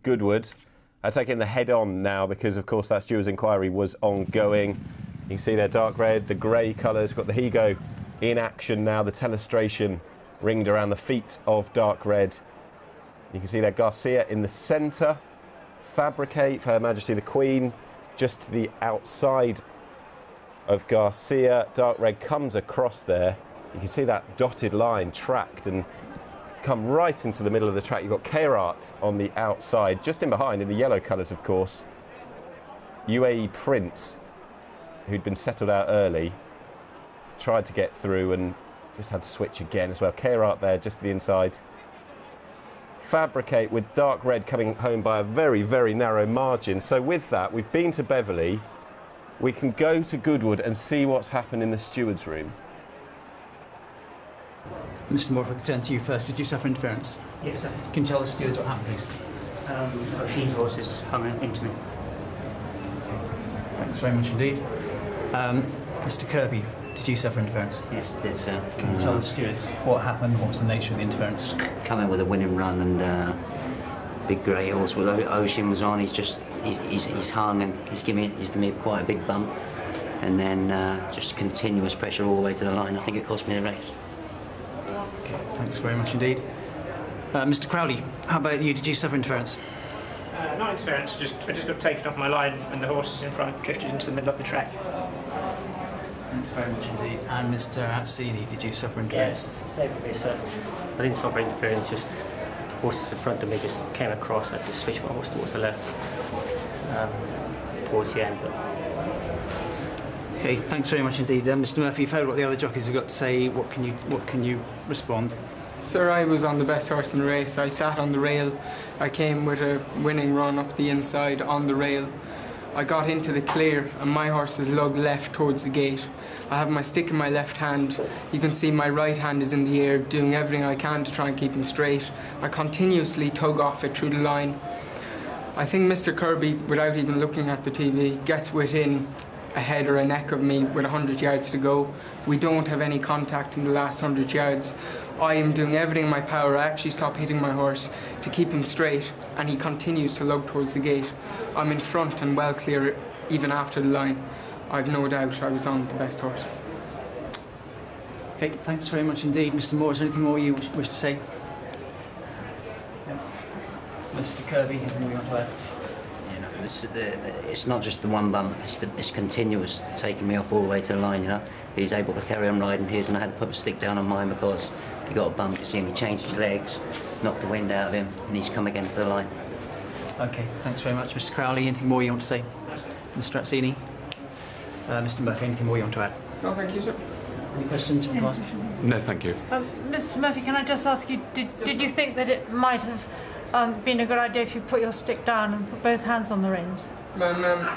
Goodwood are taking the head on now because, of course, that steward's inquiry was ongoing. You can see their dark red, the grey colours, got the Higo in action now, the telestration ringed around the feet of dark red. You can see there Garcia in the centre, Fabricate for Her Majesty the Queen just to the outside of Garcia. Dark red comes across there. You can see that dotted line tracked and come right into the middle of the track. You've got Kairat on the outside, just in behind in the yellow colours, of course. UAE Prince, who'd been settled out early, tried to get through and just had to switch again as well. Kairat there just to the inside. Fabricate with dark red coming home by a very, very narrow margin. So with that, we've been to Beverley. We can go to Goodwood and see what's happened in the steward's room. Mr. Moore, if I could turn to you first. Did you suffer interference? Yes, sir. Can you tell the stewards what happened, please? Oisin's horses hung into me. Thanks very much indeed. Mr. Kirby, did you suffer interference? Yes, did, sir. Can you tell the stewards what happened? What was the nature of the interference? Coming with a winning run and big grey horse with Oisin was on. He's hung and he's given me quite a big bump, and then just continuous pressure all the way to the line. I think it cost me the race. Okay, thanks very much indeed. Mr. Crowley, how about you? Did you suffer interference? Not interference, I just got taken off my line and the horses in front drifted into the middle of the track. Thanks very much indeed. And Mr. Atsini, did you suffer interference? Yes, same for me, sir. I didn't suffer interference, just horses in front of me just came across. I just switched my horse towards the left towards the end. But... Okay, thanks very much indeed. Mr. Murphy, you've heard what the other jockeys have got to say. What can you respond? Sir, I was on the best horse in the race. I sat on the rail. I came with a winning run up the inside on the rail. I got into the clear and my horse is lugged left towards the gate. I have my stick in my left hand. You can see my right hand is in the air, doing everything I can to try and keep him straight. I continuously tug off it through the line. I think Mr. Kirby, without even looking at the TV, gets within a head or a neck of me with 100 yards to go. We don't have any contact in the last 100 yards. I am doing everything in my power. I actually stop hitting my horse to keep him straight, and he continues to lug towards the gate. I'm in front and well clear even after the line. I've no doubt I was on the best horse. Okay, thanks very much indeed. Mr. Moore, is there anything more you wish to say? Yeah. Mr. Kirby, anything you want to add? It's not just the one bump, it's continuous, taking me off all the way to the line, you know. He's able to carry on riding his, and I had to put a stick down on mine because he got a bump. You see him, he changed his legs, knocked the wind out of him, and he's come again to the line. Okay, thanks very much. Mr. Crowley, anything more you want to say? Mr. Atsini? Mr. Murphy, anything more you want to add? No, thank you, sir. Any questions you want to ask? No, thank you. Mr. Murphy, can I just ask you, did you think that it might have been a good idea if you put your stick down and put both hands on the reins?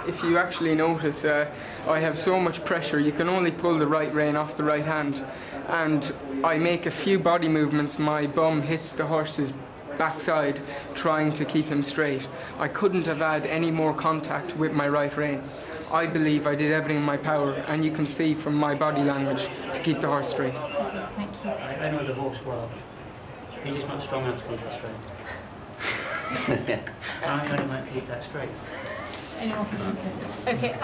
If you actually notice, I have so much pressure, you can only pull the right rein off the right hand, and I make a few body movements, my bum hits the horse's backside trying to keep him straight. I couldn't have had any more contact with my right rein. I believe I did everything in my power, and you can see from my body language to keep the horse straight. Thank you. I know the horse well. He's just not strong enough to keep it straight. I know he might keep that straight. Any more questions? Okay,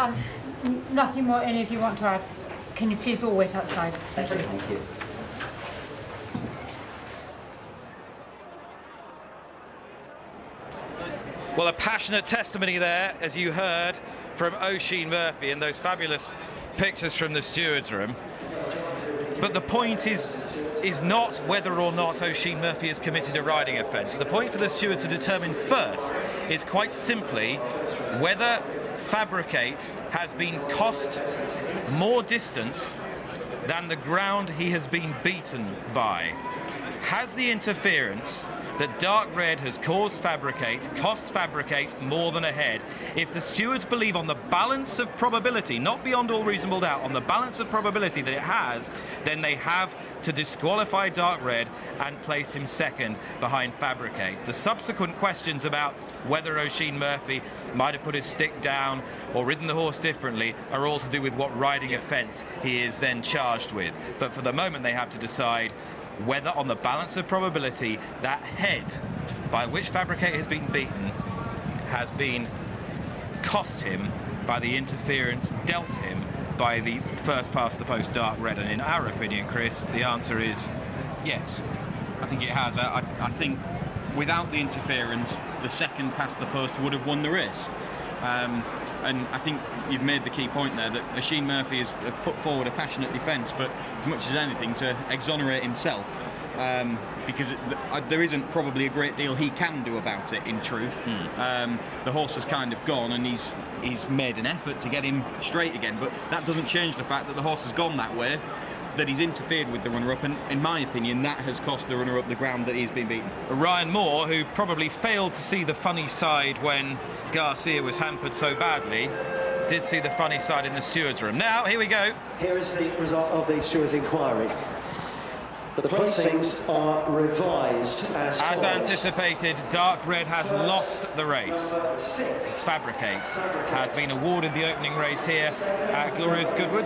nothing more any of you want to add? Can you please all wait outside? Thank you. Thank you. Well, a passionate testimony there, as you heard from Oisin Murphy in those fabulous pictures from the steward's room. But the point is not whether or not Oisin Murphy has committed a riding offence. The point for the stewards to determine first is quite simply whether Fabricate has been cost more distance than the ground he has been beaten by. Has the interference that dark red has cost Fabricate more than a head? If the stewards believe on the balance of probability, not beyond all reasonable doubt, on the balance of probability that it has, then they have to disqualify dark red and place him second behind Fabricate. The subsequent questions about whether Oisin Murphy might have put his stick down or ridden the horse differently are all to do with what riding offence he is then charged with. But for the moment they have to decide whether on the balance of probability that head by which Fabricate has been beaten has been cost him by the interference dealt him by the first past the post dark red, and in our opinion, Chris, the answer is yes. I think it has. I think without the interference, the second past the post would have won the race. And I think you've made the key point there that Oisin Murphy has put forward a passionate defence, but as much as anything to exonerate himself, because there isn't probably a great deal he can do about it, in truth. The horse has kind of gone, and he's made an effort to get him straight again, but that doesn't change the fact that the horse has gone that way, that he's interfered with the runner-up, and in my opinion that has cost the runner-up the ground that he's been beaten. Ryan Moore, who probably failed to see the funny side when Garcia was hampered so badly, did see the funny side in the stewards' room. Now, here we go. Here is the result of the stewards' inquiry. The placings are revised as follows. Anticipated, Dark Red has lost the race. Fabricate has been awarded the opening race here at Glorious Goodwood.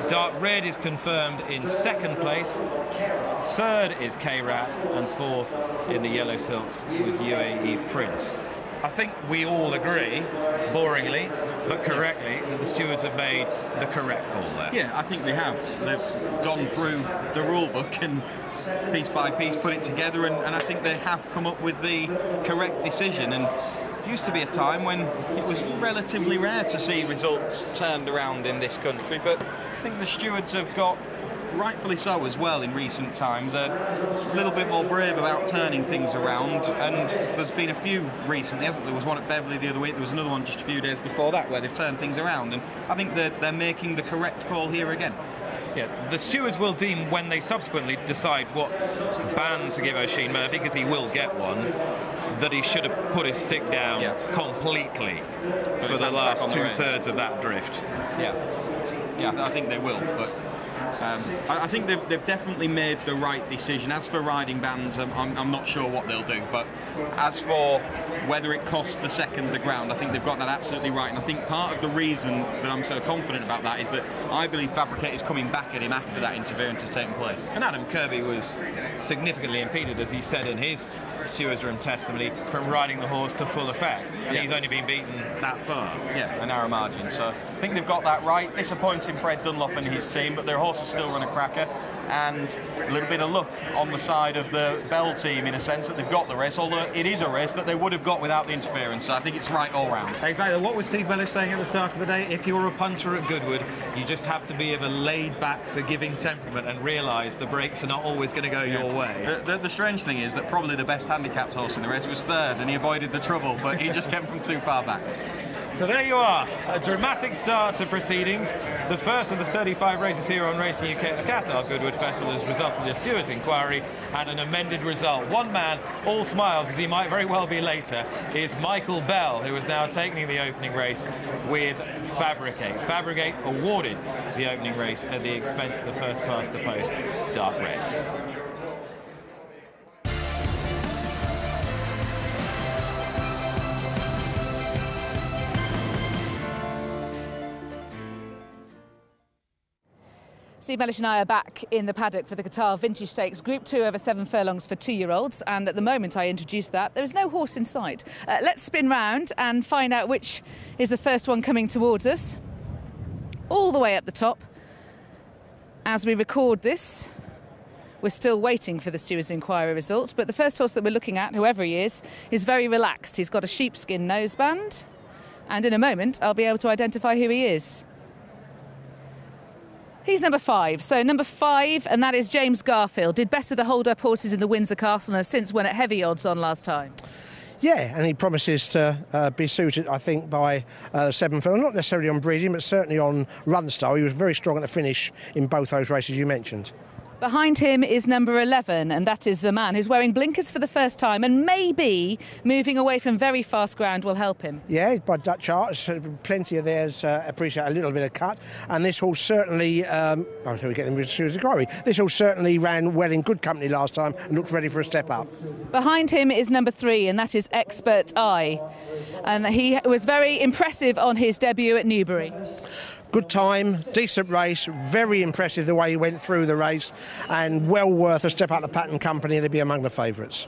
Dark Red is confirmed in second place. Third is K-Rat, and fourth in the yellow silks was UAE Prince. I think we all agree, boringly but correctly, that the stewards have made the correct call there. Yeah, I think they have. They've gone through the rule book and piece by piece put it together, and I think they have come up with the correct decision. And it used to be a time when it was relatively rare to see results turned around in this country, but I think the stewards have got, rightfully so as well in recent times, a little bit more brave about turning things around, and there's been a few recently, hasn't there? There was one at Beverley the other week, there was another one just a few days before that where they've turned things around, and I think they're making the correct call here again. Yeah, the stewards will deem, when they subsequently decide what ban to give Oisin Murphy, because he will get one, that he should have put his stick down completely for the last two-thirds of that drift. Yeah, I think they will, but I think they've definitely made the right decision. As for riding bans, I'm not sure what they'll do, but as for whether it costs the second the ground, I think they've got that absolutely right, and I think part of the reason that I'm so confident about that is that I believe Fabricate is coming back at him after that interference has taken place. And Adam Kirby was significantly impeded, as he said in his stewards' room testimony, from riding the horse to full effect, and he's only been beaten that far. Yeah, a narrow margin, so I think they've got that right. Disappointing for Ed Dunlop and his team, but their horses still run a cracker, and a little bit of luck on the side of the Bell team in a sense that they've got the race, although it is a race that they would have got without the interference, so I think it's right all round. Exactly. What was Steve Mellish saying at the start of the day? If you're a punter at Goodwood, you just have to be of a laid-back, forgiving temperament and realise the breaks are not always going to go your way. The strange thing is that probably the best handicapped horse in the race was third, and he avoided the trouble, but he just came from too far back. So there you are, a dramatic start to proceedings. The first of the 35 races here on Racing UK at the Qatar Goodwood Festival has resulted in a stewards' inquiry and an amended result. One man, all smiles as he might very well be later, is Michael Bell, who is now taking the opening race with Fabricate. Fabricate awarded the opening race at the expense of the first past the post, Dark Red. Steve Mellish and I are back in the paddock for the Qatar Vintage Stakes Group 2 over 7 furlongs for 2-year-olds, and at the moment I introduced that, there is no horse in sight. Let's spin round and find out which is the first one coming towards us. All the way up the top. As we record this, we're still waiting for the stewards' inquiry results, but the first horse that we're looking at, whoever he is very relaxed. He's got a sheepskin noseband, and in a moment I'll be able to identify who he is. He's number 5, so number 5, and that is James Garfield. Did better the hold-up horses in the Windsor Castle and has since won at heavy odds on last time. Yeah, and he promises to be suited, I think, by 7 furlong. Not necessarily on breeding, but certainly on run style. He was very strong at the finish in both those races you mentioned. Behind him is number 11, and that is the man who's wearing blinkers for the first time, and maybe moving away from very fast ground will help him. Yeah, by Dutch Arts, plenty of theirs appreciate a little bit of cut, and this horse certainly, we get them with Stewards' inquiry. This horse certainly ran well in good company last time and looked ready for a step up. Behind him is number 3, and that is Expert Eye, and he was very impressive on his debut at Newbury. Good time, decent race, very impressive the way he went through the race, and well worth a step up the Pattern Company, and they'd be among the favourites.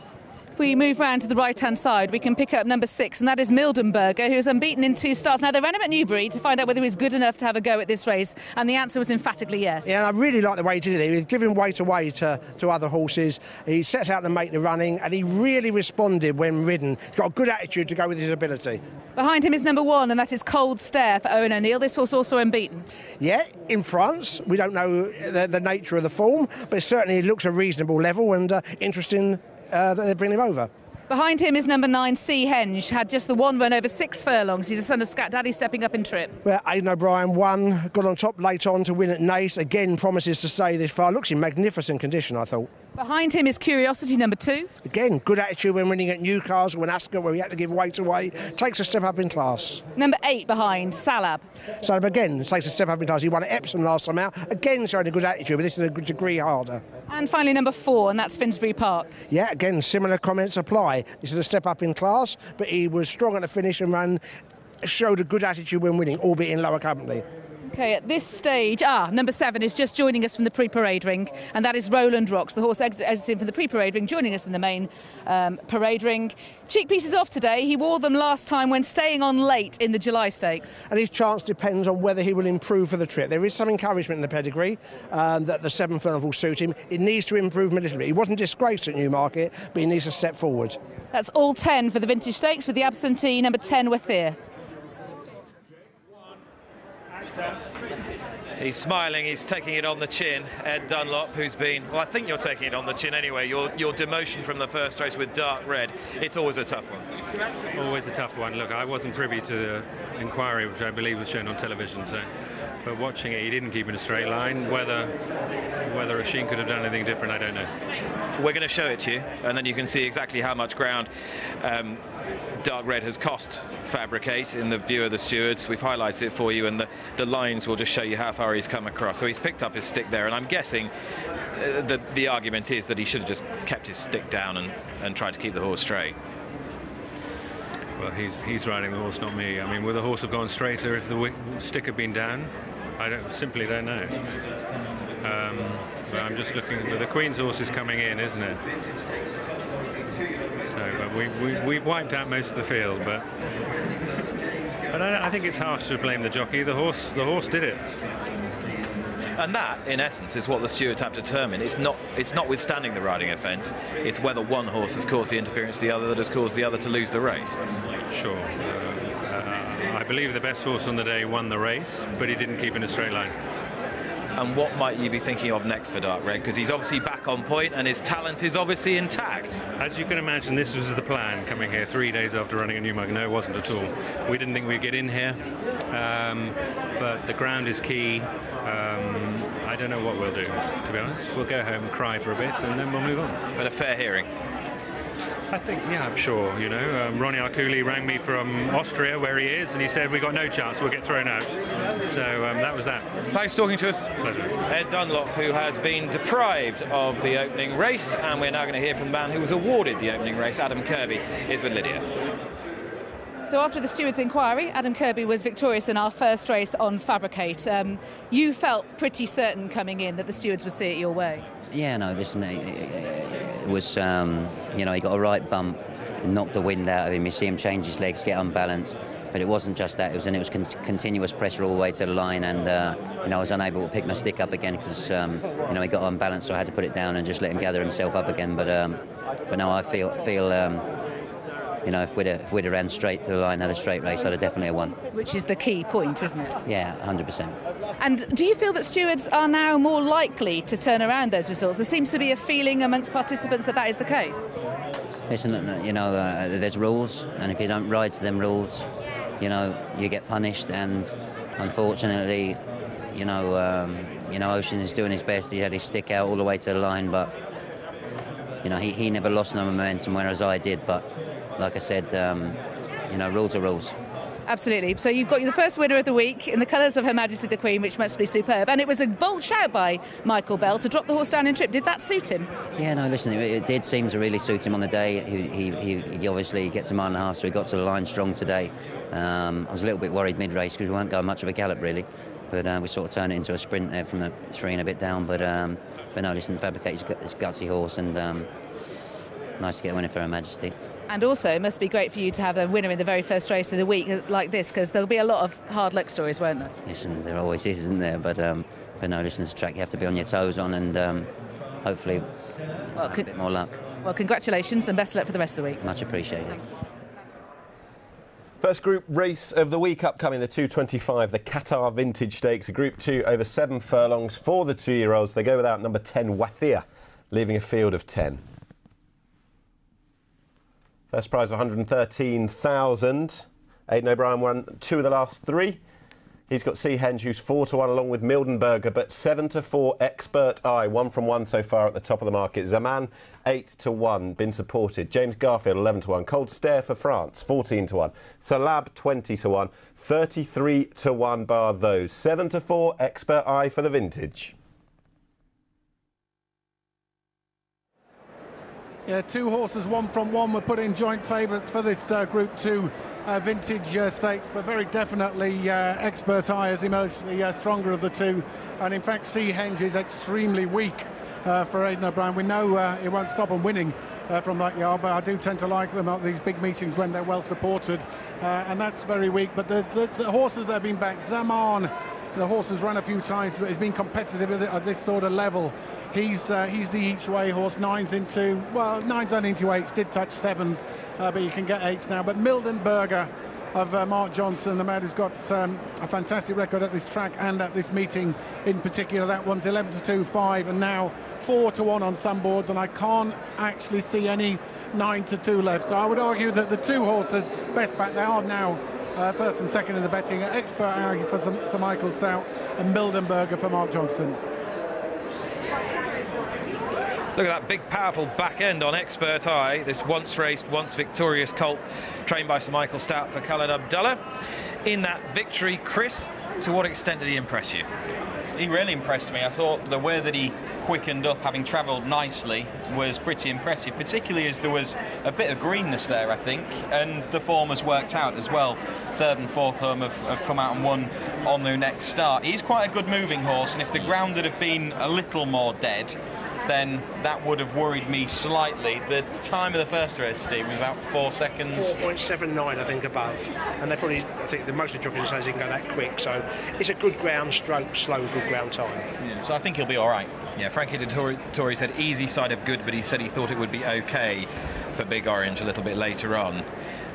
we move round to the right-hand side, we can pick up number 6, and that is Mildenberger, who's unbeaten in 2 starts. Now, they ran him at Newbury to find out whether he was good enough to have a go at this race, and the answer was emphatically yes. Yeah, I really like the way he did it. He was giving weight away to other horses. He set out to make the running, and he really responded when ridden. He's got a good attitude to go with his ability. Behind him is number 1, and that is Cold Stare for Owen O'Neill. This horse also unbeaten. Yeah, in France. We don't know the nature of the form, but it certainly looks a reasonable level and interesting that they bring him over. Behind him is number 9, Sea Henge, had just the 1 run over 6 furlongs. He's a son of Scat Daddy, stepping up in trip. Well, Aidan O'Brien won, got on top late on to win at Naas. Again, promises to stay this far. Looks in magnificent condition, I thought. Behind him is Curiosity, number 2. Again, good attitude when winning at Newcastle and Ascot, where he had to give weight away. Takes a step up in class. Number 8 behind, Salab. Salab again takes a step up in class. He won at Epsom last time out. Again, showing a good attitude, but this is a good degree harder. And finally, number 4, and that's Finsbury Park. Yeah, again, similar comments apply. This is a step up in class, but he was strong at the finish and showed a good attitude when winning, albeit in lower company. OK, at this stage, number 7 is just joining us from the pre-parade ring, and that is Roland Rocks, the horse exiting from the pre-parade ring, joining us in the main parade ring. Cheek pieces off today. He wore them last time when staying on late in the July Stakes. And his chance depends on whether he will improve for the trip. There is some encouragement in the pedigree that the 7 furlong will suit him. It needs to improve a little bit. He wasn't disgraced at Newmarket, but he needs to step forward. That's all 10 for the Vintage Stakes, with the absentee, number 10, Wathier. He's smiling, he's taking it on the chin. Ed Dunlop, who's been, well, I think you're taking it on the chin anyway. Your demotion from the first race with Dark Red, it's always a tough one. Always a tough one. Look, I wasn't privy to the inquiry, which I believe was shown on television, so, but watching it, he didn't keep in a straight line. Whether Oisin could have done anything different, I don't know. We're going to show it to you, and then you can see exactly how much ground Dark Red has cost Fabricate in the view of the stewards. We've highlighted it for you, and the lines will just show you how far he's come across. So he's picked up his stick there, and I'm guessing the argument is that he should have just kept his stick down and tried to keep the horse straight. Well, he's riding the horse, not me. I mean, would the horse have gone straighter if the stick had been down? I simply don't know. But I'm just looking. The Queen's horse is coming in, isn't it? So we've wiped out most of the field, but I think it's harsh to blame the jockey. The horse did it. And that, in essence, is what the stewards have to determine. It's notwithstanding the riding offence. It's whether one horse has caused the interference to the other that has caused the other to lose the race. Sure. I believe the best horse on the day won the race, but he didn't keep in a straight line. And what might you be thinking of next for Dark Red? Because he's obviously back on point and his talent is obviously intact. As you can imagine, this was the plan coming here 3 days after running at Newmarket. No, it wasn't at all. We didn't think we'd get in here, but the ground is key. I don't know what we'll do, to be honest. We'll go home and cry for a bit and then we'll move on. But a fair hearing. I think, yeah, I'm sure, you know. Ronnie Arculi rang me from Austria, where he is, and he said, we've got no chance, we'll get thrown out. So that was that. Thanks for talking to us. Pleasure. Ed Dunlop, who has been deprived of the opening race, and we're now going to hear from the man who was awarded the opening race. Adam Kirby is with Lydia. So after the stewards' inquiry, Adam Kirby was victorious in our first race on Fabricate. You felt pretty certain coming in that the stewards would see it your way. Yeah, no, listen, it was, you know, he got a right bump and knocked the wind out of him. You see him change his legs, get unbalanced. But it wasn't just that, it was continuous pressure all the way to the line, and you know, I was unable to pick my stick up again because you know, he got unbalanced, so I had to put it down and just let him gather himself up again. But no, I feel you know, if we'd have ran straight to the line, had a straight race, I'd have definitely won. Which is the key point, isn't it? Yeah, 100%. And do you feel that stewards are now more likely to turn around those results? There seems to be a feeling amongst participants that that is the case. Listen, you know, there's rules, and if you don't ride to them rules, you know, you get punished. And unfortunately, you know, Oisin is doing his best. He had his stick out all the way to the line, but you know, he never lost no momentum, whereas I did. But like I said, you know, rules are rules. Absolutely. So you've got the first winner of the week in the colours of Her Majesty the Queen, which must be superb. And it was a bold shout by Michael Bell to drop the horse down in trip. Did that suit him? Yeah, no, listen, it did seem to really suit him on the day. He obviously gets a mile and a half, so he got to the line strong today. I was a little bit worried mid-race because we weren't going much of a gallop, really. But we sort of turned it into a sprint there from the 3 and a bit down. But no, listen, Fabricate's got this gutsy horse, and nice to get a winner for Her Majesty. And also, it must be great for you to have a winner in the very first race of the week like this, because there'll be a lot of hard luck stories, won't there? Yes, and there always is, isn't there? But no, listen, it's a track you have to be on your toes on, and hopefully a bit more luck. Well, congratulations and best of luck for the rest of the week. Much appreciated. First group race of the week upcoming, the 225, the Qatar Vintage Stakes, a Group 2 over 7 furlongs for the 2-year-olds. They go without number 10, Wathia, leaving a field of 10. First prize of 113,000. Aidan O'Brien won 2 of the last 3. He's got Seahenge, who's 4-1 along with Mildenberger, but 7-4 Expert Eye, 1 from 1 so far at the top of the market. Zaman, 8-1, been supported. James Garfield, 11-1. Cold Stare for France, 14-1. Salab, 20-1. 33-1 bar those. 7-4 Expert Eye for the Vintage. Yeah, 2 horses, 1 from 1 were put in joint favourites for this Group 2 Vintage Stakes, but very definitely Expert Eye has emerged the stronger of the 2, and in fact Seahenge is extremely weak for Aidan O'Brien. We know it won't stop him winning from that yard, but I do tend to like them at these big meetings when they're well supported, and that's very weak. But the horses that have been backed, Zaman, the horse has run a few times, but he's been competitive at this sort of level. He's the each way horse. 9's into, well, 9's only into 8s, did touch 7s, but you can get 8s now. But Mildenberger of Mark Johnson, the man who's got a fantastic record at this track and at this meeting in particular. That one's 11-2, 5, and now 4-1 on some boards, and I can't actually see any 9-2 left. So I would argue that the 2 horses best back, they are now first and second in the betting. Expert Eye for Sir Michael Stout and Mildenberger for Mark Johnston. Look at that big, powerful back end on Expert Eye. This once raced, once victorious colt, trained by Sir Michael Stout for Khaled Abdullah. In that victory, Chris, to what extent did he impress you? He really impressed me. I thought the way that he quickened up, having travelled nicely, was pretty impressive, particularly as there was a bit of greenness there, I think, and the form has worked out as well. 3rd and 4th home have come out and won on their next start. He's quite a good moving horse, and if the ground had been a little more dead, then that would have worried me slightly. The time of the first race, Steve, was about 4 seconds. 4.79, I think, above. And they probably, I think the most of the jockeys say he can go that quick. So it's a good ground stroke, slow, good ground time. Yeah, so I think he'll be all right. Yeah, Frankie Dettori said easy side of good, but he said he thought it would be okay for Big Orange a little bit later on.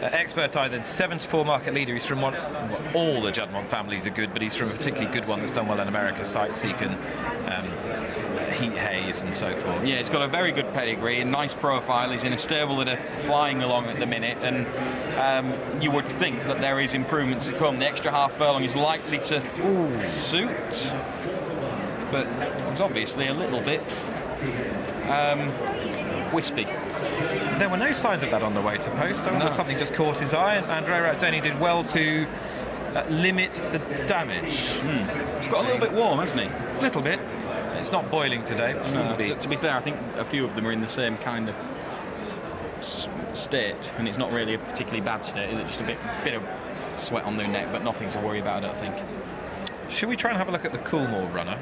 Expert Eye, then 7-4 market leader. He's from one, well, all the Juddmonte families are good, but he's from a particularly good one that's done well in America, Sightseek and Heat Haze and so forth. Yeah, he's got a very good pedigree, a nice profile. He's in a stable that are flying along at the minute, and you would think that there is improvement to come. The extra half furlong is likely to suit, but it's obviously a little bit wispy. There were no signs of that on the way to post. No. Something just caught his eye, and Andrea Razzoni did well to limit the damage. It's got a little bit warm, hasn't he? A little bit. It's not boiling today. No, to be fair, I think a few of them are in the same kind of state, and it's not really a particularly bad state, is it? Just a bit of sweat on their neck, but nothing to worry about, I don't think. Should we try and have a look at the Coolmore runner?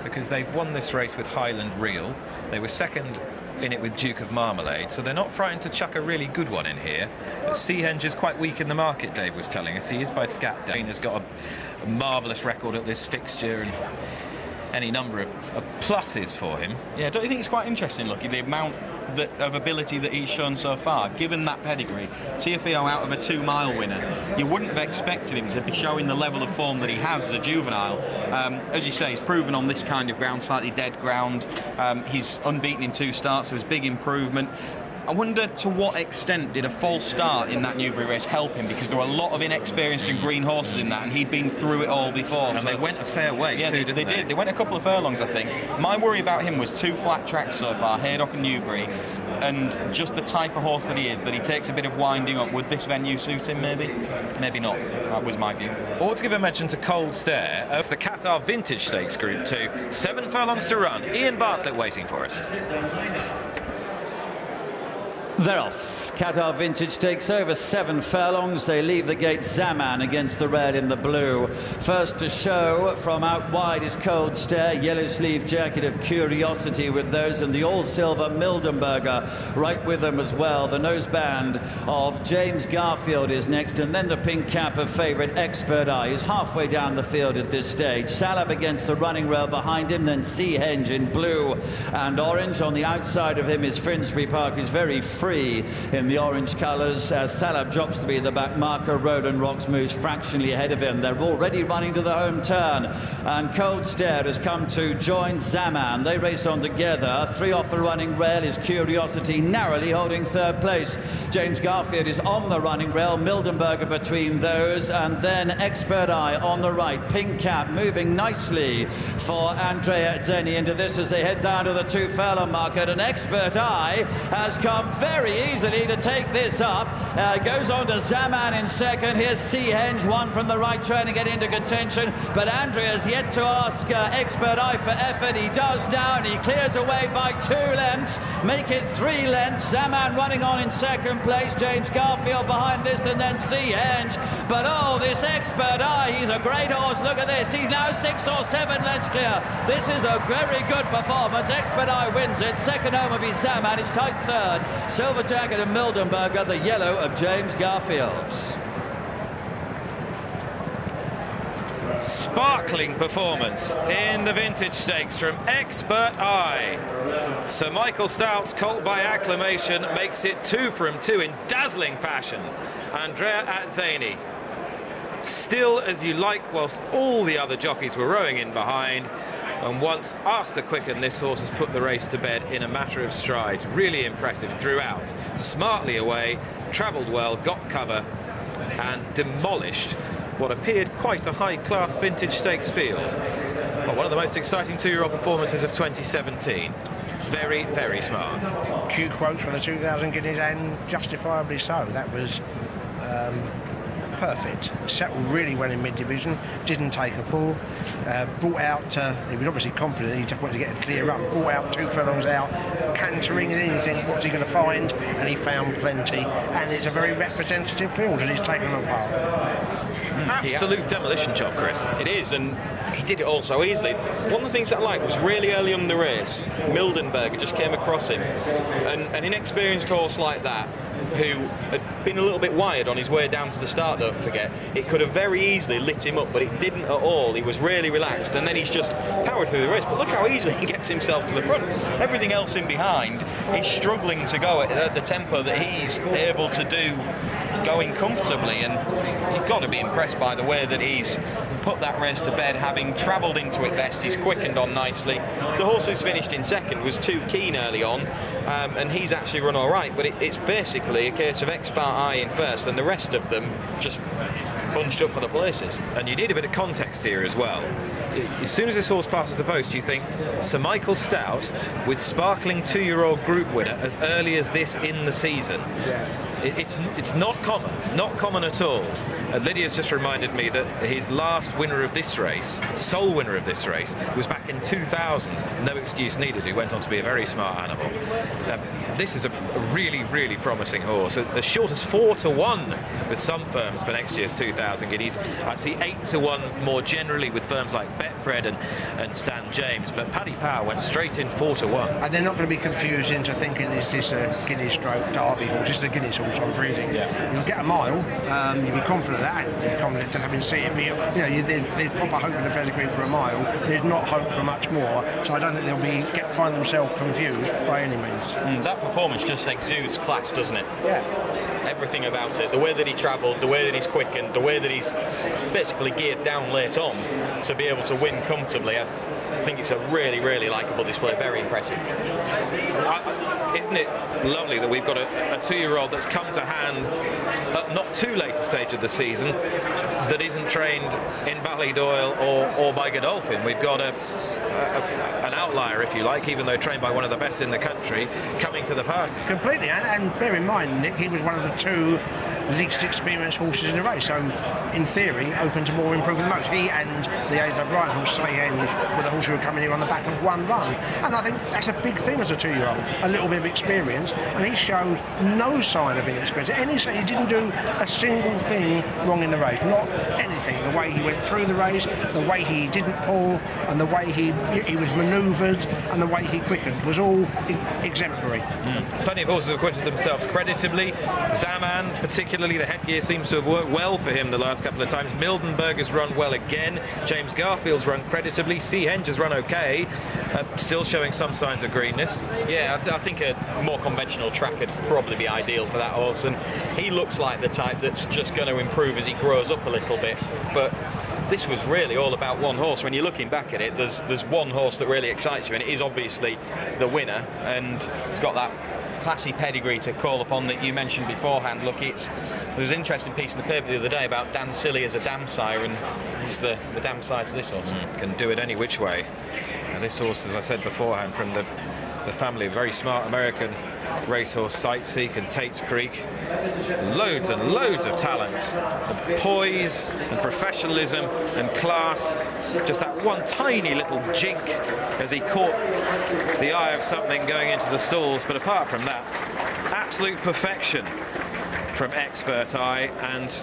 Because they've won this race with Highland Real. They were second in it with Duke of Marmalade, so they're not frightened to chuck a really good one in here. But Seahenge is quite weak in the market, Dave was telling us. He is by Scat. Dane has got a marvellous record at this fixture and any number of pluses for him. Yeah, don't you think it's quite interesting, Lucky, the amount of ability that he's shown so far, given that pedigree? TFO out of a 2-mile winner, you wouldn't have expected him to be showing the level of form that he has as a juvenile. As you say, he's proven on this kind of ground, slightly dead ground. He's unbeaten in 2 starts, so it's big improvement. I wonder to what extent did a false start in that Newbury race help him, because there were a lot of inexperienced and green horses in that, and he'd been through it all before. And so they went a fair way, yeah, too, they did. They went a couple of furlongs, I think. My worry about him was 2 flat tracks so far, Haydock and Newbury, and just the type of horse that he is, that he takes a bit of winding up. Would this venue suit him, maybe? Maybe not. That was my view. Ought to give a mention to Cold Stare. It's the Qatar Vintage Stakes Group 2. 7 furlongs to run. Ian Bartlett waiting for us. They're off. Qatar Vintage takes over 7 furlongs. They leave the gate Zaman against the red in the blue. First to show from out wide is Cold Stare, yellow sleeve jacket of Curiosity with those, and the all-silver Mildenberger right with them as well. The noseband of James Garfield is next, and then the pink cap of favourite Expert Eye is halfway down the field at this stage. Salab against the running rail behind him, then Seahenge in blue and orange. On the outside of him is Finsbury Park, who's very free in the orange colours, as Salab drops to be the back marker. Road and Rocks moves fractionally ahead of him. They're already running to the home turn, and Cold Stare has come to join Zaman. They race on together. 3 off the running rail is Curiosity, narrowly holding 3rd place. James Garfield is on the running rail, Mildenberger between those, and then Expert Eye on the right. Pink cap moving nicely for Andrea Zeni into this as they head down to the 2 furlong market, and Expert Eye has come very easily to take this up. Goes on to Zaman in second. Here's Seahenge, one from the right, trying to get into contention, but Andrea's yet to ask Expert Eye for effort. He does now, and he clears away by 2 lengths, make it 3 lengths. Zaman running on in second place, James Garfield behind this, and then Seahenge. But oh, this Expert Eye, he's a great horse. Look at this, he's now 6 or 7 lengths clear. This is a very good performance. Expert Eye wins it. Second home will be Zaman. It's tight third. Silver jacket of Mildenberger, the yellow of James Garfield. Sparkling performance in the Vintage Stakes from Expert Eye. Sir Michael Stout's Colt by Acclamation makes it 2 from 2 in dazzling fashion. Andrea Atzeni, still as you like whilst all the other jockeys were rowing in behind, and once asked to quicken, this horse has put the race to bed in a matter of strides. Really impressive throughout. Smartly away, travelled well, got cover, and demolished what appeared quite a high-class Vintage Stakes field. Well, one of the most exciting 2-year-old performances of 2017. Very, very smart. Cue quotes from the 2,000 guineas, and justifiably so. That was perfect. Settled really well in mid-division, didn't take a pull, brought out, he was obviously confident, he just wanted to get a clear run, brought out 2 furlongs out, cantering and anything, what's he going to find? And he found plenty, and it's a very representative field, and he's taken them apart. Absolute demolition job, Chris. It is, and he did it all so easily. One of the things that I liked was really early on in the race, Mildenberger just came across him, and an inexperienced horse like that, who had been a little bit wired on his way down to the start, don't forget, it could have very easily lit him up, but it didn't at all. He was really relaxed, and then he's just powered through the race. But look how easily he gets himself to the front. Everything else in behind is struggling to go at the tempo that he's able to do, going comfortably, and you've got to be impressed by the way that he's put that race to bed, having travelled into it best. He's quickened on nicely. The horse who's finished in second was too keen early on, and he's actually run all right, but it's basically a case of Expert Eye in first, and the rest of them just bunched up for the places. And you need a bit of context here as well. As soon as this horse passes the post, you think Sir Michael Stout with sparkling 2-year-old group winner as early as this in the season. Yeah. It's not common at all. Lydia's just reminded me that his last winner of this race, sole winner of this race, was back in 2000. No excuse needed. He went on to be a very smart animal. This is a really, really promising horse. As short as 4 to 1 with some firms for next year's 2,000 guineas. I see 8 to 1 more generally with firms like Betfred and Stan James, but Paddy Power went straight in 4 to 1. And they're not going to be confused into thinking, is this a Guinness stroke Derby horse? This is a Guinness horse I'm breeding. Yeah. You'll get a mile, you'll be confident of that, you'll be confident to having seen it. There's proper hope in the pedigree for a mile. There's not hope for much more, so I don't think they'll find themselves confused by any means. That performance just exudes class, doesn't it? Yeah. Everything about it, the way that he travelled, the way that he's quickened, the way that he's basically geared down late on to be able to win comfortably. I think it's a really, really likeable display. Very impressive. Isn't it lovely that we've got a 2-year-old that's come to hand at not too late a stage of the season, that isn't trained in Ballydoyle or by Godolphin. We've got an outlier, if you like, even though trained by one of the best in the country, coming to the party. Completely, and bear in mind, Nick, he was one of the 2 least experienced horses in the race, so in theory open to more improvement. Most he and the Ava Bryant horse, Seahenge, were the horse who were coming here on the back of one run. And I think that's a big thing as a 2-year-old, a little bit of experience. And he showed no sign of inexperience. He didn't do a single thing wrong in the race, not anything. The way he went through the race, the way he didn't pull, and the way he was manoeuvred, and the way he quickened was all exemplary. Plenty of horses have acquitted themselves creditably. Zaman, particularly, the headgear seems to have worked well for him the last couple of times. Mildenberg has run well again. James Garfield's run creditably. C. Henge has run okay, still showing some signs of greenness. Yeah, I think a more conventional track would probably be ideal for that horse, and he looks like the type that's just going to improve as he grows up a little bit. But this was really all about one horse. When you're looking back at it, there's one horse that really excites you, and it is obviously the winner, and it's got that classy pedigree to call upon that you mentioned beforehand. Look, there was an interesting piece in the paper the other day about Dan Silly as a dam sire, and he's the dam sire to this horse. Can do it any which way. And this horse, as I said beforehand, from the family of very smart American racehorse Sightseek and Tate's Creek. Loads and loads of talent, and poise and professionalism and class. Just that one tiny little jink as he caught the eye of something going into the stalls, but apart from that, absolute perfection from Expert Eye, and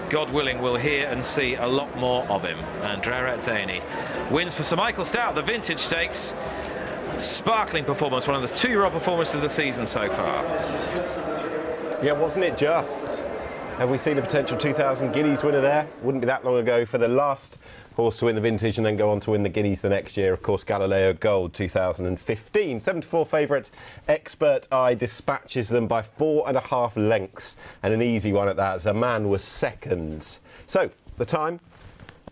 God willing we'll hear and see a lot more of him. Andrea Zany wins for Sir Michael Stout, the Vintage Stakes. Sparkling performance, one of the 2-year-old performances of the season so far. Yeah, wasn't it just? Have we seen a potential 2,000 guineas winner there? Wouldn't be that long ago for the last horse to win the Vintage and then go on to win the guineas the next year. Of course, Galileo Gold 2015. 7-4 favourite Expert Eye dispatches them by 4.5 lengths, and an easy one at that. Zaman was seconds. So the time,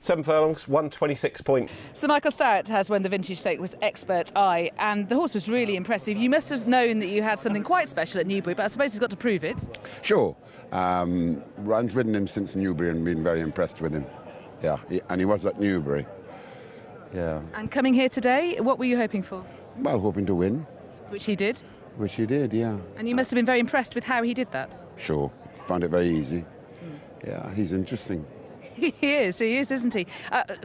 7 furlongs, 1:26. Sir Michael Stout has won the Vintage Stake with Expert Eye, and the horse was really impressive. You must have known that you had something quite special at Newbury, but I suppose he's got to prove it. Sure. I've ridden him since Newbury and been very impressed with him. Yeah, and he was at Newbury. Yeah. And coming here today, what were you hoping for? Well, hoping to win. Which he did? Which he did, yeah. And you must have been very impressed with how he did that. Sure. Found it very easy. Yeah, he's interesting. He is, isn't he?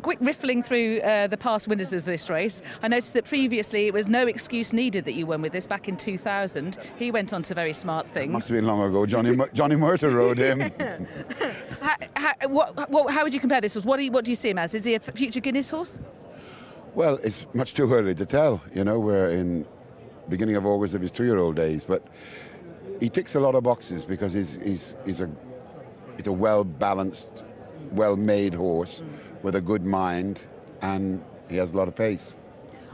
Quick riffling through the past winners of this race. I noticed that previously it was no excuse needed that you won with this back in 2000. He went on to very smart things. Must have been long ago. Johnny Murter rode him. How would you compare this horse? What do you see him as? Is he a future Guinness horse? Well, it's much too early to tell. You know, we're in beginning of August of his 2-year-old days, but he ticks a lot of boxes because he's a well-balanced, well-made horse with a good mind, and he has a lot of pace.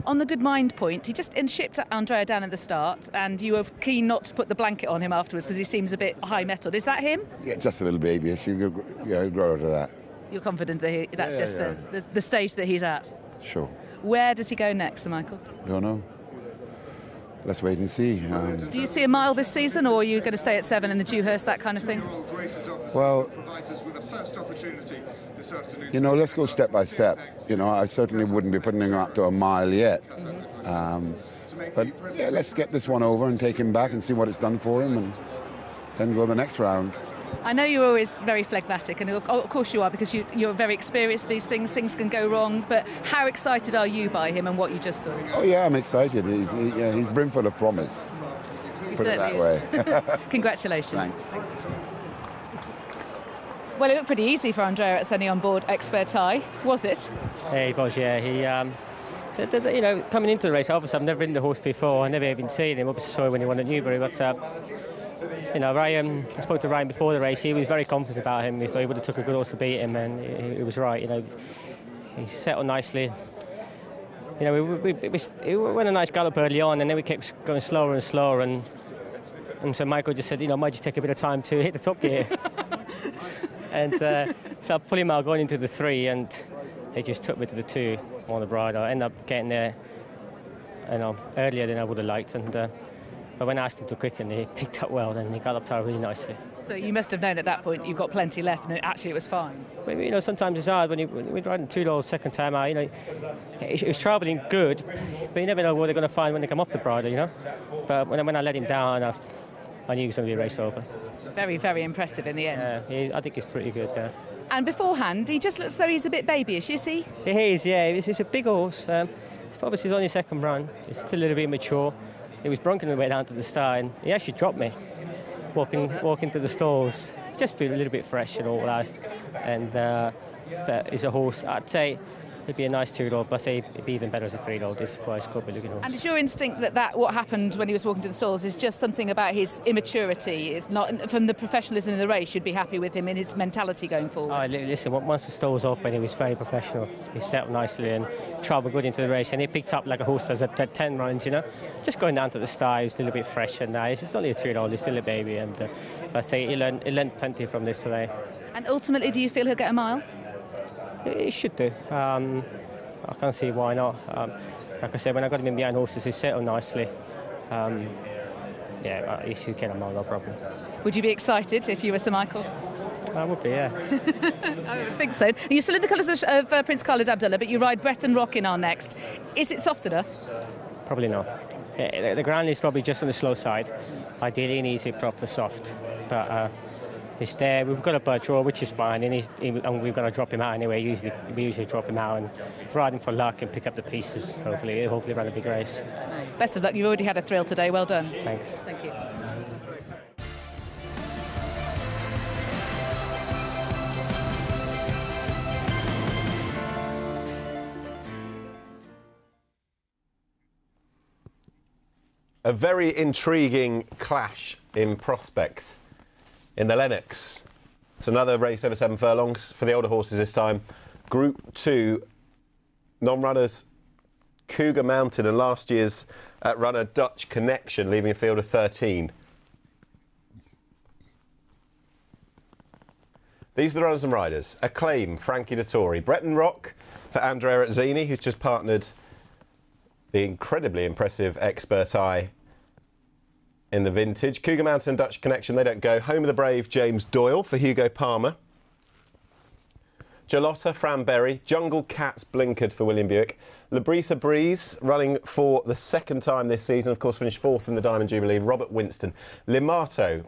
On the good mind point, he just shipped Andrea down at the start, and you were keen not to put the blanket on him afterwards because he seems a bit high-mettled. Is that him? Yeah, just a little babyish. He'll grow out of that. You're confident that that's just the stage that he's at? Sure. Where does he go next, Sir Michael? Don't know. Let's wait and see. Do you see a mile this season, or are you going to stay at 7 in the Dewhurst, that kind of thing? Well, you know, let's go step by step. You know, I certainly wouldn't be putting him up to a mile yet. But yeah, let's get this one over and take him back and see what it's done for him, and then go the next round. I know you're always very phlegmatic, and of course you are, because you're very experienced. These things can go wrong, but how excited are you by him and what you just saw? Oh yeah, I'm excited. He's brimful of promise. Put it that way. Congratulations. Thanks. Well, it looked pretty easy for Andrea at sending on board Expert Eye, was it? Yeah, he was, yeah. He, you know, coming into the race, obviously I've never ridden the horse before, I've never even seen him, obviously saw him when he won at Newbury, but, you know, I spoke to Ryan before the race, he was very confident about him, he thought he would have took a good horse to beat him, and he was right, you know, he settled nicely. You know, we went a nice gallop early on, and then we kept going slower and slower, and so Michael just said, you know, might just take a bit of time to hit the top gear. And so I pulled him out going into the 3, and he just took me to the 2 on the bridle. I ended up getting there, you know, earlier than I would have liked. And but when I asked him to quicken, he picked up well, and he galloped out really nicely. So you must have known at that point you've got plenty left, and actually it was fine. But, you know, sometimes it's hard when we're riding 2 second time out. You know, he was travelling good, but you never know what they're going to find when they come off the bridle. You know, but when I let him down, I knew he was going to be a race over. Very, very impressive in the end. Yeah, I think he's pretty good, yeah. And beforehand, he just looks as though he's a bit babyish, is he? He is, yeah. He's a big horse, obviously it's only second run. It's still a little bit immature. He was bronking the way down to the start, and he actually dropped me walking to the stalls. Just feel a little bit fresh and all that. And but he's a horse. I'd say it'd be a nice 2-year-old, but I'd say it'd be even better as a 3-year-old. It's quite a scopy looking horse. And is your instinct that what happened when he was walking to the stalls is just something about his immaturity? It's not from the professionalism in the race. You'd be happy with him in his mentality going forward. Oh, listen, once the stalls open, he was very professional. He set up nicely and travelled good into the race, and he picked up like a horse that's at 10 runs, you know. Just going down to the start, he's a little bit fresh and nice. It's only a 3-year-old, he's still a baby, and I'd say he learned plenty from this today. And ultimately, do you feel he'll get a mile? He should do. I can't see why not. Like I said, when I got him in behind horses, he settled nicely. Yeah, he should get a mile, no problem. Would you be excited if you were Sir Michael? I would be, yeah. I would think so. You're still in the colours of Prince Khalid Abdullah, but you ride Breton Rock in our next. Is it soft enough? Probably not. Yeah, the ground is probably just on the slow side. Ideally, he needs it proper soft. But it's there. We've got a bird draw, which is fine, and we're going to drop him out anyway. We usually drop him out and ride him for luck and pick up the pieces. Hopefully run a big race. Best of luck. You've already had a thrill today. Well done. Thanks. Thank you. A very intriguing clash in prospect in the Lennox. It's another race over 7 furlongs for the older horses this time. Group 2 non-runners Cougar Mountain and last year's runner Dutch Connection, leaving a field of 13. These are the runners and riders. Acclaim, Frankie Dettori. Breton Rock for Andrea Azzini, who's just partnered the incredibly impressive Expert Eye in the Vintage. Cougar Mountain, Dutch Connection, they don't go. Home of the Brave, James Doyle for Hugo Palmer. Jalotta, Fran Berry. Jungle Cats, Blinkered for William Buick. Labrisa Breeze, running for the second time this season, of course finished 4th in the Diamond Jubilee, Robert Winston. Limato,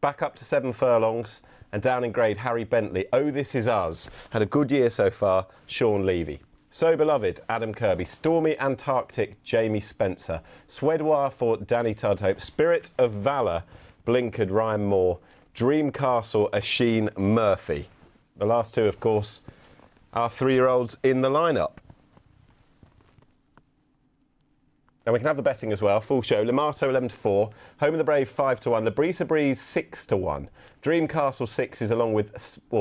back up to 7 furlongs, and down in grade, Harry Bentley. Oh, This Is Us, had a good year so far, Sean Levy. So Beloved, Adam Kirby. Stormy Antarctic, Jamie Spencer. Swedwar for Danny Tudhope. Spirit of Valour, Blinkered, Ryan Moore. Dream Castle, Asheen Murphy. The last two, of course, are 3-year-olds in the lineup. And we can have the betting as well. Full show. Limato 11-4. Home of the Brave 5-1. Labrisa Breeze 6-1. Dream Castle 6s along with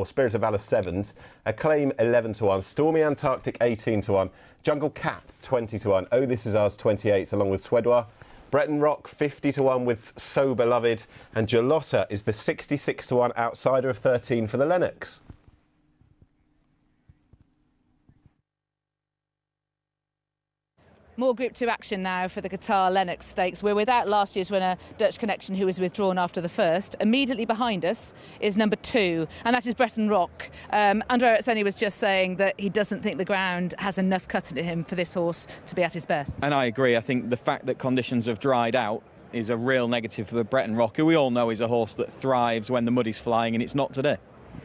Spirit of Valour 7s. Acclaim 11-1. Stormy Antarctic 18-1. Jungle Cat 20-1. Oh, This Is Us 28s along with Swedwar. Breton Rock 50-1 with So Beloved. And Jalotta is the 66-1 outsider of 13 for the Lennox. More Group 2 action now for the Qatar Lennox Stakes. We're without last year's winner, Dutch Connection, who was withdrawn after the first. Immediately behind us is number 2, and that is Breton Rock. Andrea Azzini was just saying that he doesn't think the ground has enough cut into him for this horse to be at his best. And I agree. I think the fact that conditions have dried out is a real negative for Breton Rock, who we all know is a horse that thrives when the mud is flying, and it's not today.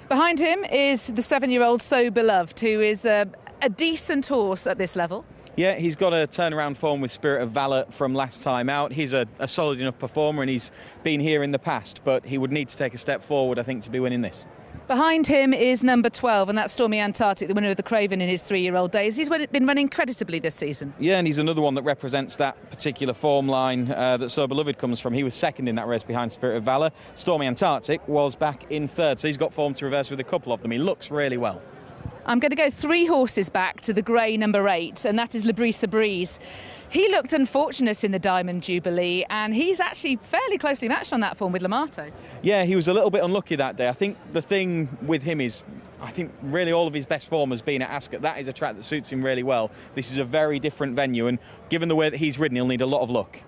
Behind him is the 7-year-old So Beloved, who is a decent horse at this level. Yeah, he's got a turnaround form with Spirit of Valour from last time out. He's a solid enough performer, and he's been here in the past, but he would need to take a step forward, I think, to be winning this. Behind him is number 12, and that's Stormy Antarctic, the winner of the Craven in his 3-year-old days. He's been running creditably this season. Yeah, and he's another one that represents that particular form line that So Beloved comes from. He was second in that race behind Spirit of Valour. Stormy Antarctic was back in third, so he's got form to reverse with a couple of them. He looks really well. I'm going to go 3 horses back to the grey number 8, and that is Labrisa Breeze. He looked unfortunate in the Diamond Jubilee, and he's actually fairly closely matched on that form with Limato. Yeah, he was a little bit unlucky that day. I think the thing with him is, I think really all of his best form has been at Ascot. That is a track that suits him really well. This is a very different venue, and given the way that he's ridden, he'll need a lot of luck.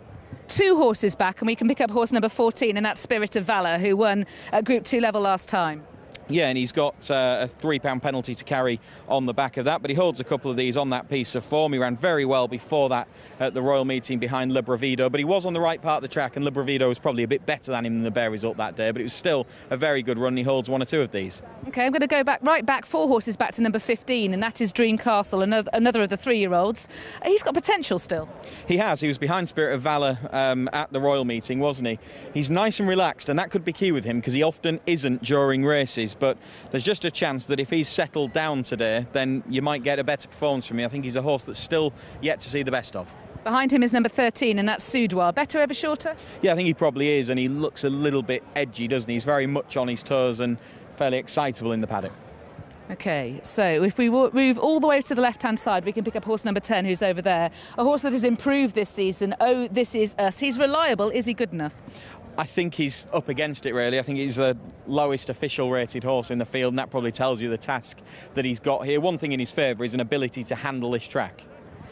2 horses back, and we can pick up horse number 14, and that's Spirit of Valour, who won at Group 2 level last time. Yeah, and he's got a £3 penalty to carry on the back of that, but he holds a couple of these on that piece of form. He ran very well before that at the Royal Meeting behind Libravido, but he was on the right part of the track, and Libravido was probably a bit better than him in the bare result that day, but it was still a very good run. He holds one or two of these. OK, I'm going to go right back 4 horses back to number 15, and that is Dream Castle, another of the 3-year-olds. He's got potential still. He has. He was behind Spirit of Valour at the Royal Meeting, wasn't he? He's nice and relaxed, and that could be key with him because he often isn't during races. But there's just a chance that if he's settled down today, then you might get a better performance from him. I think he's a horse that's still yet to see the best of. Behind him is number 13, and that's Soudoir. Better over shorter? Yeah, I think he probably is, and he looks a little bit edgy, doesn't he? He's very much on his toes and fairly excitable in the paddock. OK, so if we move all the way to the left-hand side, we can pick up horse number 10, who's over there. A horse that has improved this season. Oh, This Is Us. He's reliable. Is he good enough? I think he's up against it, really. I think he's the lowest official rated horse in the field, and that probably tells you the task that he's got here. One thing in his favour is an ability to handle this track.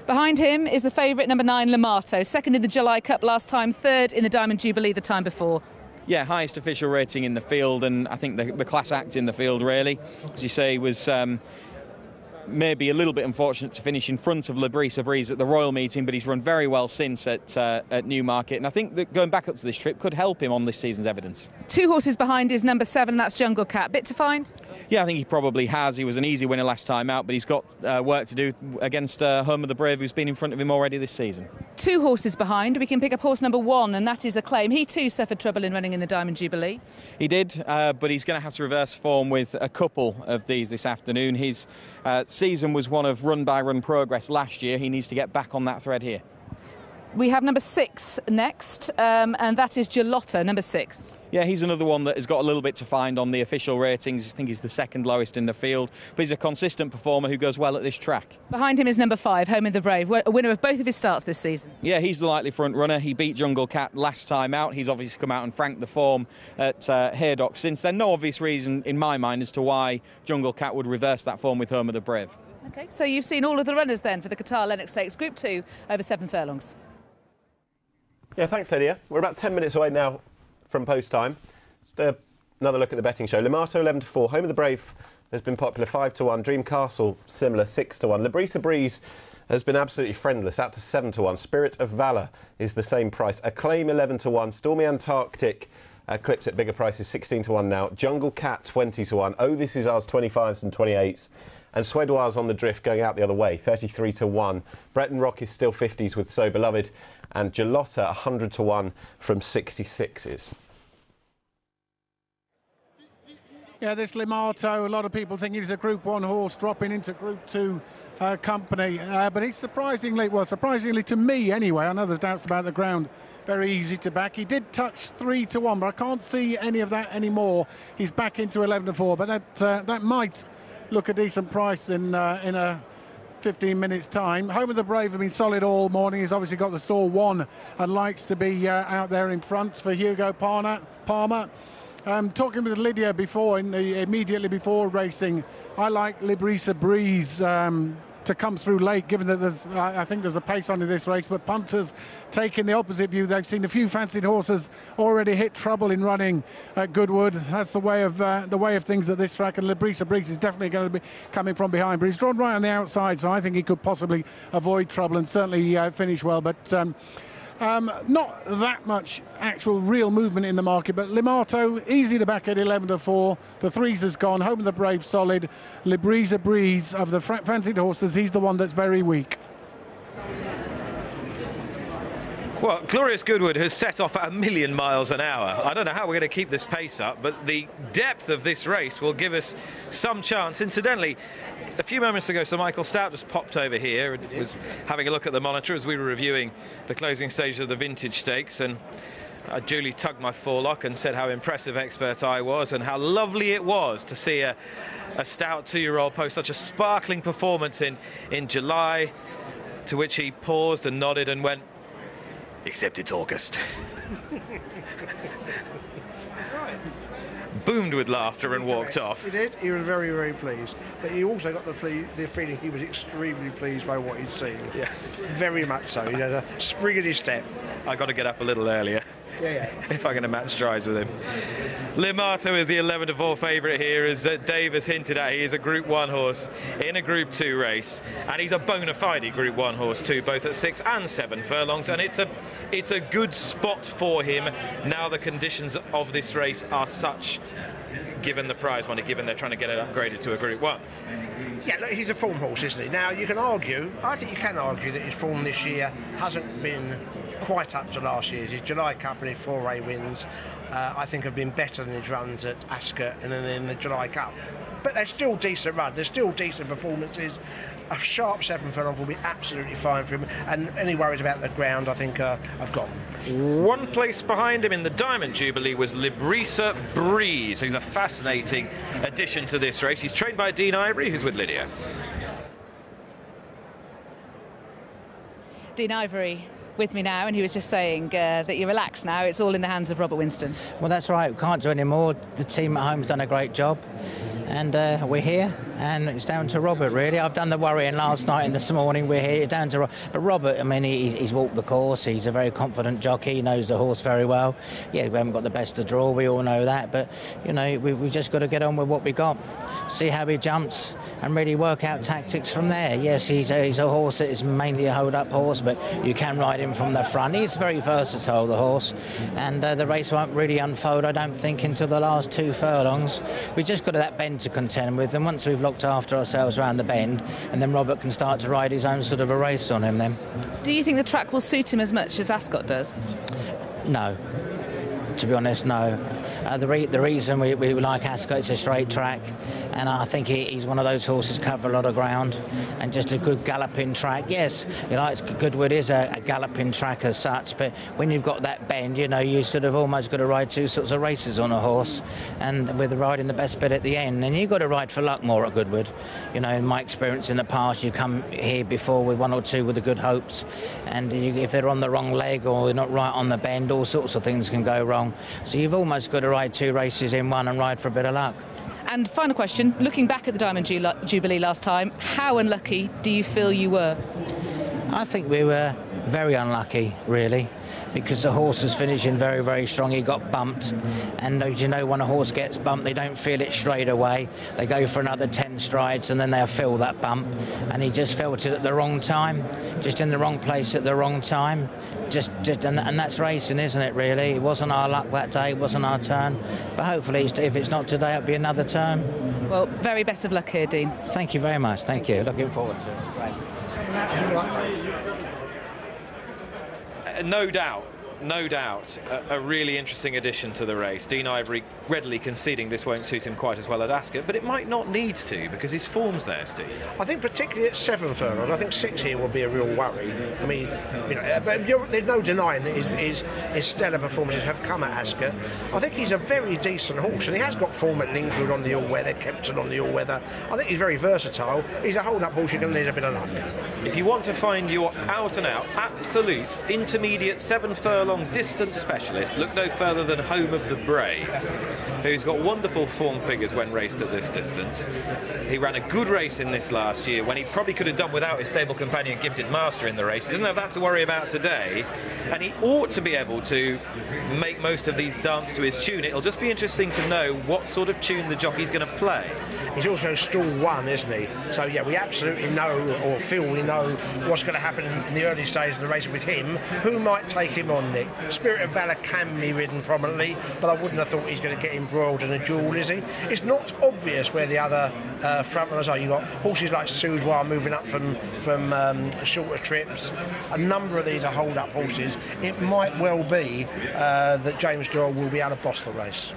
Behind him is the favourite, number 9, Lamato. Second in the July Cup last time, third in the Diamond Jubilee the time before. Yeah, highest official rating in the field, and I think the class act in the field, really. As you say, was maybe a little bit unfortunate to finish in front of Librisa Breeze at the Royal Meeting, but he's run very well since at Newmarket, and I think that going back up to this trip could help him on this season's evidence. 2 horses behind is number 7, that's Jungle Cat. Bit to find? Yeah, I think he probably has. He was an easy winner last time out, but he's got work to do against Home of the Brave, who's been in front of him already this season. 2 horses behind. We can pick up horse number 1, and that is Acclaim. He too suffered trouble in running in the Diamond Jubilee. He did, but he's going to have to reverse form with a couple of these this afternoon. His season was one of run-by-run progress last year. He needs to get back on that thread here. We have number 6 next, and that is Gelato, number 6. Yeah, he's another one that has got a little bit to find on the official ratings. I think he's the second lowest in the field, but he's a consistent performer who goes well at this track. Behind him is number 5, Home of the Brave, a winner of both of his starts this season. Yeah, he's the likely front runner. He beat Jungle Cat last time out. He's obviously come out and franked the form at Haydock since then. No obvious reason in my mind as to why Jungle Cat would reverse that form with Home of the Brave. OK, so you've seen all of the runners then for the Qatar Lennox Stakes, Group 2, over 7 furlongs. Yeah, thanks, Lydia. We're about 10 minutes away now from post time. Just another look at the betting show. Lamato 11-4, Home of the Brave has been popular 5-1, Dream Castle similar 6-1. Librisa Breeze has been absolutely friendless, out to 7-1. Spirit of Valour is the same price. Acclaim 11-1, Stormy Antarctic clipped at bigger prices 16-1 now. Jungle Cat 20-1. Oh, This Is Ours 25s and 28s. And Soudoir's on the drift going out the other way 33-1. Breton Rock is still 50s with So Beloved, and Gelato 100-1 from 66s. Yeah, this Lamato, a lot of people think he's a Group 1 horse dropping into Group 2 company. But he's surprisingly to me anyway, I know there's doubts about the ground, very easy to back. He did touch 3-1, but I can't see any of that anymore. He's back into 11-4, but that might look a decent price in a 15 minutes time. Home of the Brave have been solid all morning. He's obviously got the stall 1 and likes to be out there in front for Hugo Palmer. Talking with Lydia before, immediately before racing, I like Librisa Breeze to come through late, given that I think there's a pace on in this race, but punters taking the opposite view. They've seen a few fancied horses already hit trouble in running at Goodwood. That's the way of things at this track, and Librisa Breeze is definitely going to be coming from behind, but he's drawn right on the outside, so I think he could possibly avoid trouble and certainly finish well. But not that much actual real movement in the market, but Lamato easy to back at 11-4. The 3s has gone. Home of the Brave solid. Librisa Breeze of the fancied horses, he's the one that's very weak. Well, Glorious Goodwood has set off at 1,000,000 miles an hour. I don't know how we're going to keep this pace up, but the depth of this race will give us some chance. Incidentally, a few moments ago, Sir Michael Stout just popped over here and was having a look at the monitor as we were reviewing the closing stage of the Vintage Stakes, and I duly tugged my forelock and said how impressive Expert I was and how lovely it was to see a stout 2-year-old post such a sparkling performance in July, to which he paused and nodded and went, "Except it's August." boomed with laughter and walked off. He did. He was very, very pleased. But he also got the feeling he was extremely pleased by what he'd seen. Yeah. Very much so. He had a spring in his step. I got to get up a little earlier. Yeah. If I'm going to match strides with him. Limato is the 11-4 favourite here, as Dave has hinted at. He is a Group 1 horse in a Group 2 race, and he's a bona fide Group 1 horse too, both at 6 and 7 furlongs, and it's a good spot for him now the conditions of this race are such, given the prize money, given they're trying to get it upgraded to a Group 1. Yeah, look, he's a form horse, isn't he? Now, you can argue, I think you can argue that his form this year hasn't been quite up to last year's. His July Cup and his 4A wins, I think, have been better than his runs at Ascot and then in the July Cup. But they're still decent runs, they're still decent performances. A sharp 7 furlong will be absolutely fine for him, and any worries about the ground, I think, have gone. One place behind him in the Diamond Jubilee was Librisa Breeze, who's a fascinating addition to this race. He's trained by Dean Ivory, who's with Lydia. Dean Ivory with me now, and he was just saying that you're relaxed now. It's all in the hands of Robert Winston. Well, that's right. We can't do any more. The team at home's done a great job, and we're here, and it's down to Robert, really. I've done the worrying last night and this morning. We're here, down to but Robert, I mean, he's walked the course. He's a very confident jockey. He knows the horse very well. Yeah, we haven't got the best of draw. We all know that, but you know, we've just got to get on with what we got, see how he jumps, and really work out tactics from there. Yes, he's a horse that is mainly a hold-up horse, but you can ride him from the front. He's very versatile, the horse, and the race won't really unfold, I don't think, until the last 2 furlongs. We've just got that bend to contend with, and once we've looked after ourselves around the bend, and then Robert can start to ride his own sort of a race on him then. Do you think the track will suit him as much as Ascot does? No. To be honest, no. The reason we like Ascot, it's a straight track, and I think he's one of those horses cover a lot of ground, and just a good galloping track. Yes, you know, Goodwood is a galloping track as such, but when you've got that bend, you know, you sort of almost got to ride 2 sorts of races on a horse, and with riding the best bit at the end, and you've got to ride for luck more at Goodwood. You know, in my experience in the past, you come here before with 1 or 2 with the good hopes, and if they're on the wrong leg or they're not right on the bend, all sorts of things can go wrong. So you've almost got to ride 2 races in one and ride for a bit of luck. And final question, looking back at the Diamond Jubilee last time, how unlucky do you feel you were? I think we were very unlucky, really, because the horse was finishing very, very strong. He got bumped, and as you know, when a horse gets bumped, they don't feel it straight away. They go for another 10 strides, and then they'll feel that bump, and he just felt it at the wrong time, just in the wrong place at the wrong time. And that's racing, isn't it, really? It wasn't our luck that day, it wasn't our turn, but hopefully, if it's not today, it'll be another turn. Well, very best of luck here, Dean. Thank you very much. Thank you. Looking forward to it. Great. No doubt, a really interesting addition to the race. Dean Ivory readily conceding this won't suit him quite as well at Ascot, but it might not need to, because his form's there, Steve. I think particularly at 7 furlongs, I think 6 here will be a real worry. I mean, you know, but there's no denying that his stellar performances have come at Ascot. I think he's a very decent horse, and he has got form at Lingfield on the all-weather, Kempton on the all-weather. I think he's very versatile. He's a hold-up horse, you're going to need a bit of luck. If you want to find your out-and-out, absolute, intermediate 7 furlong distance specialist, look no further than Home of the Brave, who's got wonderful form figures when raced at this distance. He ran a good race in this last year when he probably could have done without his stable companion Gifted Master in the race. He doesn't have that to worry about today, and he ought to be able to make most of these dance to his tune. It'll just be interesting to know what sort of tune the jockey's going to play. He's also stall 1, isn't he? So yeah, we absolutely know, or feel we know, what's going to happen in the early stages of the race with him. Who might take him on, Nick? Spirit of Valour can be ridden prominently, but I wouldn't have thought he's going to get embroiled in a duel, is he? It's not obvious where the other front runners are. You've got horses like Soudoir moving up from shorter trips. A number of these are hold-up horses. It might well be that James Doyle will be able to boss the race.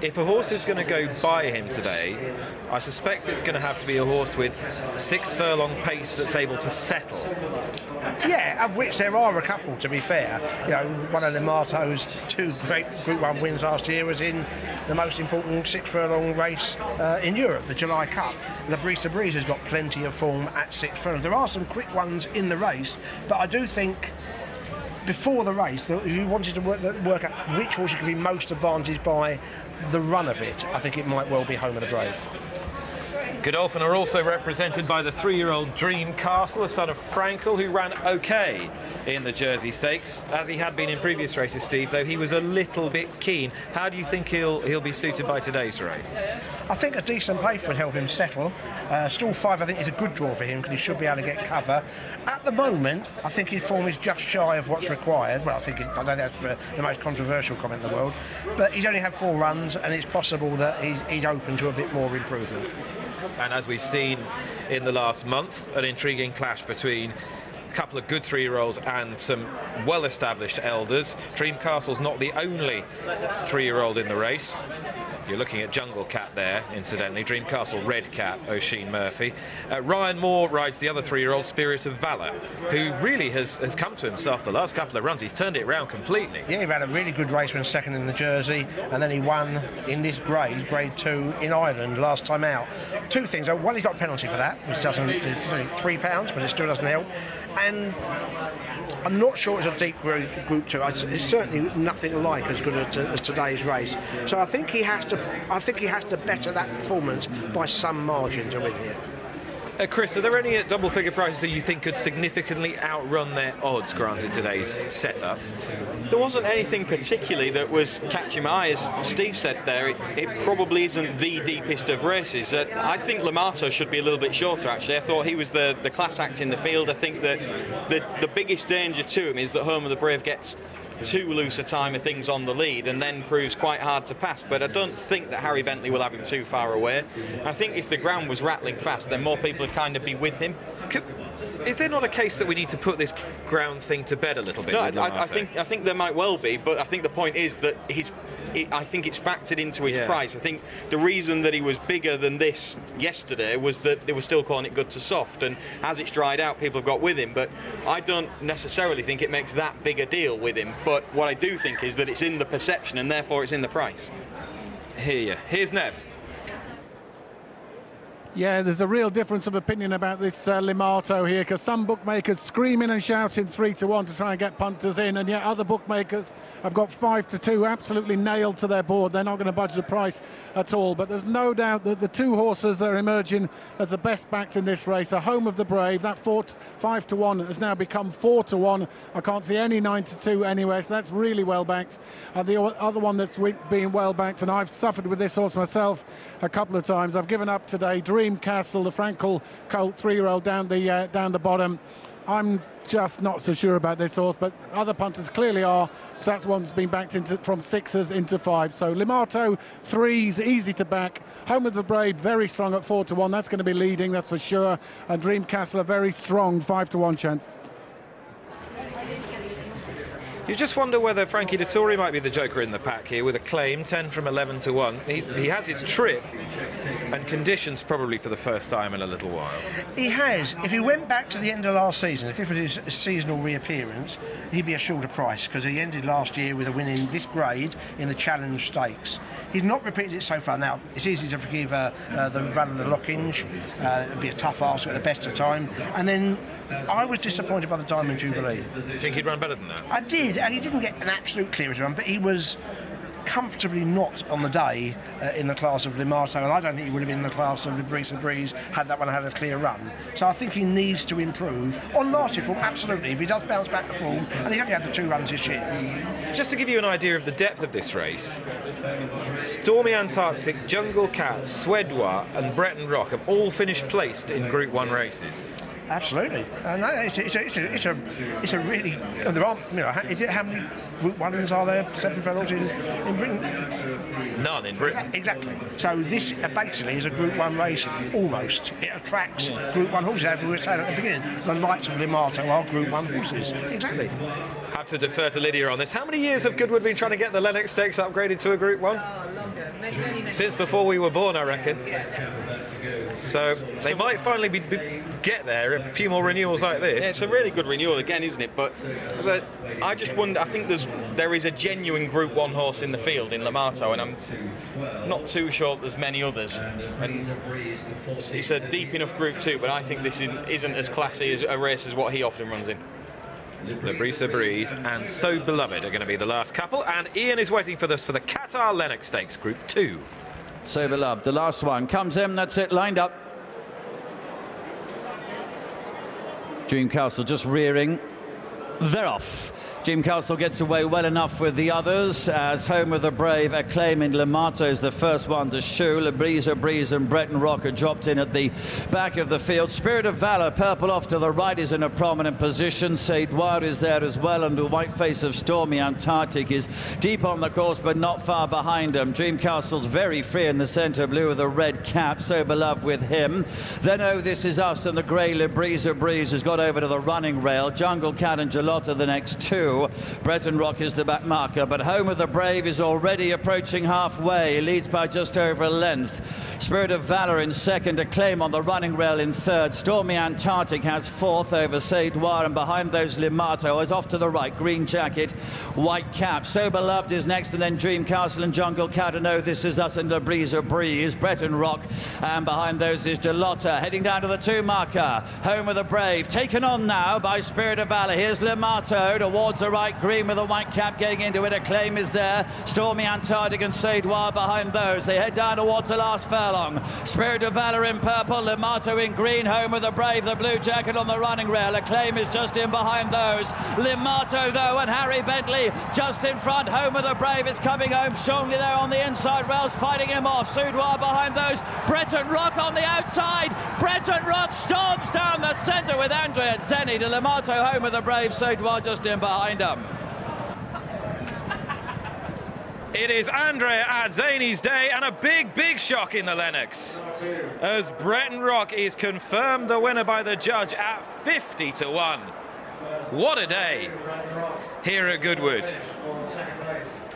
If a horse is going to go by him today, I suspect it's going to have to be a horse with 6 furlong pace that's able to settle. Yeah, of which there are a couple, to be fair. You know, one of Limato's 2 great Group 1 wins last year was in the most important 6 furlong race in Europe, the July Cup. Librisa Breeze has got plenty of form at 6 furlongs. There are some quick ones in the race, but I do think before the race, if you wanted to work out which horse you could be most advantaged by the run of it, I think it might well be Home of the Brave. Godolphin are also represented by the 3-year-old Dream Castle, a son of Frankel, who ran okay in the Jersey Stakes, as he had been in previous races, Steve, though he was a little bit keen. How do you think he'll be suited by today's race? I think a decent pace would help him settle. Stall 5, I think, is a good draw for him because he should be able to get cover. At the moment, I think his form is just shy of what's required. Well, I know that's the most controversial comment in the world, but he's only had 4 runs, and it's possible that he's open to a bit more improvement. And as we've seen in the last month, an intriguing clash between a couple of good 3-year-olds and some well-established elders. Dream Castle's not the only 3-year-old in the race. You're looking at Jungle Cat there, incidentally. Dream Castle, Red Cat, O'Sheen Murphy. Ryan Moore rides the other 3-year-old, Spirit of Valour, who really has come to himself the last couple of runs. He's turned it around completely. Yeah, he ran a really good race when second in the Jersey, and then he won in this grade 2 in Ireland last time out. 2 things. One, he's got a penalty for that, which doesn't, it's only £3, but it still doesn't help. And I'm not sure it's a deep group 2. It's certainly nothing like as good as today's race. So I think he has to better that performance by some margin to win here. Chris, are there any double-figure prices that you think could significantly outrun their odds, granted today's setup? There wasn't anything particularly that was catching my eye. As Steve said there, it probably isn't the deepest of races. I think Lamato should be a little bit shorter, actually. I thought he was the class act in the field. I think that the biggest danger to him is that Home of the Brave gets too loose a time of things on the lead and then proves quite hard to pass. But I don't think that Harry Bentley will have him too far away. I think if the ground was rattling fast, then more people would kind of be with him. Is there not a case that we need to put this ground thing to bed a little bit? No, I think there might well be, but I think the point is that I think it's factored into his price. I think the reason that he was bigger than this yesterday was that they were still calling it good to soft, and as it's dried out, people have got with him. But I don't necessarily think it makes that big a deal with him. But what I do think is that it's in the perception, and therefore it's in the price. Here's Nev. Yeah, there's a real difference of opinion about this Limato here, because some bookmakers screaming and shouting 3-1 to try and get punters in, and yet other bookmakers have got 5-2 absolutely nailed to their board. They're not going to budge the price at all. But there's no doubt that the 2 horses that are emerging as the best backs in this race are Home of the Brave. That 5-1 has now become 4-1. I can't see any 9-2 anywhere, so that's really well backed. And the other one that's being well backed, and I've suffered with this horse myself a couple of times. I've given up today. Dream Castle, the Frankel colt 3-year-old down the bottom. I'm just not so sure about this horse, but other punters clearly are, because that's one that's been backed from 6s into 5. So Limato 3s, easy to back. Home of the Brave very strong at 4-1. That's going to be leading, that's for sure. And Dream Castle a very strong 5-1 chance. You just wonder whether Frankie Dettori might be the joker in the pack here with a claim 10 from 11 to 1. He has his trip and conditions probably for the first time in a little while. He has. If he went back to the end of last season, if it was his seasonal reappearance, he'd be a shorter price, because he ended last year with a win in this grade in the Challenge Stakes. He's not repeated it so far. Now, it's easy to forgive the run of the Lockinge. It'd be a tough ask at the best of time. And then I was disappointed by the Diamond Jubilee. Do you think he'd run better than that? I did, and he didn't get an absolute clearance run, but he was comfortably not on the day in the class of Limato, and I don't think he would have been in the class of the Breeze had that one had a clear run. So I think he needs to improve. On market form, absolutely, if he does bounce back to form, and he only had the 2 runs this year. Just to give you an idea of the depth of this race, Stormy Antarctic, Jungle Cat, Swedwa and Breton Rock have all finished placed in Group 1 races. Absolutely, and it's a really. There aren't, how many Group 1s are there? 7 furlongs in Britain? None in Britain. Exactly. So this basically is a Group 1 race, almost. It attracts Group 1 horses. As we were saying at the beginning, the likes of Limato are Group 1 horses. Exactly. Have to defer to Lydia on this. How many years have Goodwood been trying to get the Lennox Stakes upgraded to a Group 1? Oh, longer. Many. Since before we were born, I reckon. So they might finally get there. A few more renewals like this. Yeah, it's a really good renewal again, isn't it? But I just wonder. I think there is a genuine Group 1 horse in the field in Limato, and I'm not too sure there's many others. And it's a deep enough Group 2, but I think this isn't as classy as a race as what he often runs in. Labrisa Breeze and So Beloved are going to be the last couple, and Ian is waiting for this for the Qatar Lennox Stakes Group 2. So Beloved, the last one, comes in, that's it, lined up. Dreamcastle just rearing. They're off. Dreamcastle gets away well enough with the others as Home of the Brave, Acclaiming Lamato is the first one to shoe. Labrisa Breeze and Breton Rock are dropped in at the back of the field. Spirit of Valor, purple off to the right, is in a prominent position. Seydoir is there as well, and the white face of Stormy Antarctic is deep on the course but not far behind him. Dreamcastle's very free in the centre blue with a red cap. So Beloved with him. Then Oh This Is Us and the grey Labrisa Breeze has got over to the running rail. Jungle Cat and Gelato the next two. Breton Rock is the back marker, but Home of the Brave is already approaching halfway. He leads by just over a length. Spirit of Valor in second, Acclaim on the running rail in third. Stormy Antarctic has fourth over Seydoir, and behind those Limato is off to the right. Green jacket, white cap. So Beloved is next, and then Dreamcastle and Jungle Cat, and Oh This Is Us and Labrisa Breeze. Breton Rock, and behind those is Gelato. Heading down to the 2 marker. Home of the Brave taken on now by Spirit of Valor. Here's Limato towards the right, green with a white cap getting into it. Acclaim is there. Stormy Antarctic and Seydoir behind those. They head down towards the last furlong. Spirit of Valor in purple, Limato in green. Home of the Brave, the blue jacket on the running rail. Acclaim is just in behind those. Limato though, and Harry Bentley just in front. Home of the Brave is coming home strongly there on the inside rails, fighting him off. Seydoir behind those. Breton Rock on the outside. Breton Rock storms down the centre with Andrea Zenny to Limato. Home of the Brave, Seydoir just in behind him. It is Andrea Adzani's day, and a big shock in the Lennox, as Breton Rock is confirmed the winner by the judge at 50 to 1. What a day here at Goodwood.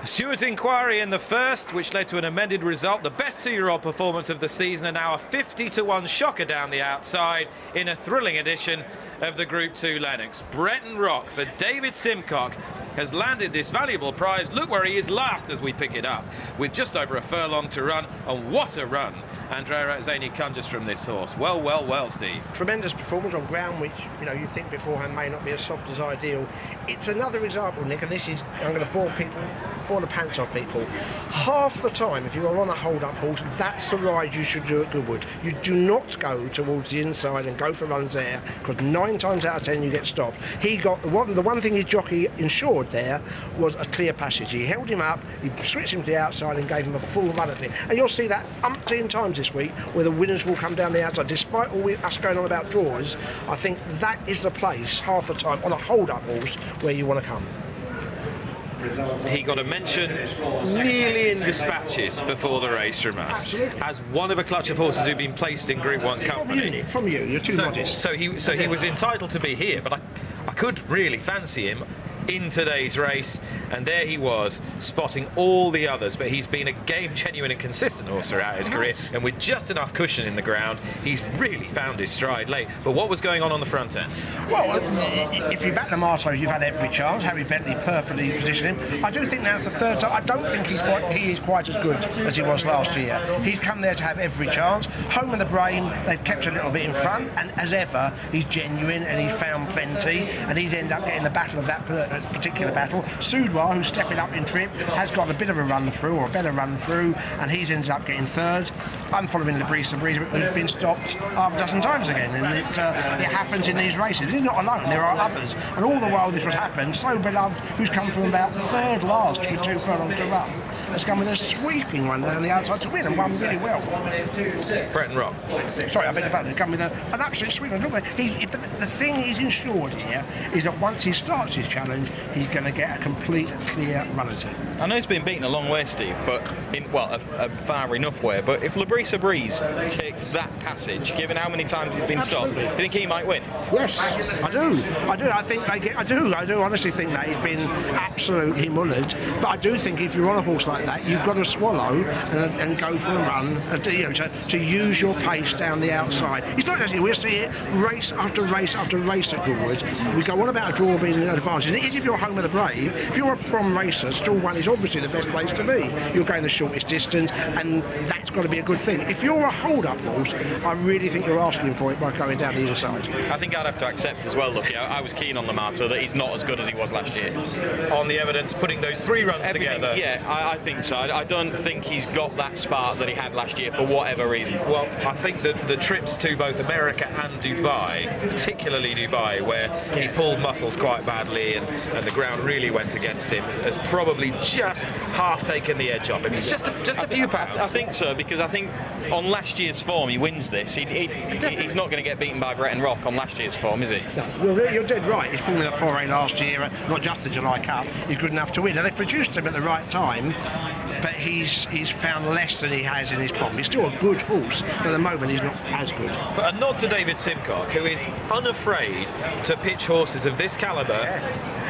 Stewart's inquiry in the first, which led to an amended result. The best 2-year-old performance of the season, and now a 50 to 1 shocker down the outside in a thrilling edition of the Group 2 Lennox. Breton Rock for David Simcock has landed this valuable prize. Look where he is last as we pick it up, with just over a furlong to run, and what a run Andrea Azzani conjures from this horse. Well, Steve. Tremendous performance on ground which, you know, you think beforehand may not be as soft as ideal. It's another example, Nick, and this is, I'm going to bore the pants off people. Half the time, if you are on a hold-up horse, that's the ride you should do at Goodwood. You do not go towards the inside and go for runs there, because 9 times out of 10 you get stopped. He got the one thing his jockey ensured there was a clear passage. He held him up, he switched him to the outside and gave him a full run at it. And you'll see that umpteen times this week where the winners will come down the outside. Despite all us going on about draws, I think that is the place half the time on a hold-up horse where you want to come. He got a mention nearly in dispatches before the race from us as one of a clutch of horses who've been placed in Group 1 company. From you, you're too modest. So he was entitled to be here, but I could really fancy him in today's race, and there he was spotting all the others. But he's been a genuine and consistent horse throughout his career, and with just enough cushion in the ground, he's really found his stride late. But what was going on the front end? Well, if you back Lamato, you've had every chance. Harry Bentley perfectly positioned him. I do think now for the third time, I don't think he is quite as good as he was last year. He's come there to have every chance. Home of the Brain, they've kept a little bit in front, and as ever, he's genuine and he's found plenty, and he's ended up getting the battle of that particular battle. Seydoir, who's stepping up in trip, has got a bit of a run through, or a better run through, and he's ended up getting third. I'm following Labrisa Breeze, who's been stopped half a dozen times again, and it happens in these races. He's not alone, there are others, and all the while this was happening, So Beloved, who's come from about third last with 2 furlongs to run, has come with a sweeping run down the outside to win, and won really well. Breton Rock. Sorry, I beg your pardon. He's come with an absolute sweeping. Look, the thing he's ensured here is that once he starts his challenge, he's going to get a complete, clear run at it. I know he's been beaten a long way, Steve, but in, a far enough way. But if Labrisa Breeze takes that passage, given how many times he's been stopped, do you think he might win? Yes, I do. I do honestly think that he's been absolutely mullered. But I do think if you're on a horse like that, you've got to swallow and go for a run, to use your pace down the outside. It's not as we'll see it race after race after race at Goodwood. We go on about a draw being an advantage. And it is if you're Home of the Brave. If you're a prom racer, stall 1 is obviously the best place to be. You're going the shortest distance, and that's got to be a good thing. If you're a hold-up horse, I really think you're asking for it by going down the inside. I think I'd have to accept as well, Lucky. I was keen on Limato that he's not as good as he was last year. On the evidence, putting those 3 runs together. Yeah, I think so. I don't think he's got that spark that he had last year for whatever reason. Well, I think that the trips to both America and Dubai, particularly Dubai, where he pulled muscles quite badly and the ground really went against him, has probably just half taken the edge off him. It's just a few pounds. I think so, because I think on last year's form he wins this. He's not going to get beaten by Bretton Rock on last year's form, is he? No, you're dead right. He's fallen in a foray last year, not just the July Cup. He's good enough to win. And they produced him at the right time, but he's found less than he has in his pomp. He's still a good horse, but at the moment he's not as good. But a nod to David Simcock, who is unafraid to pitch horses of this calibre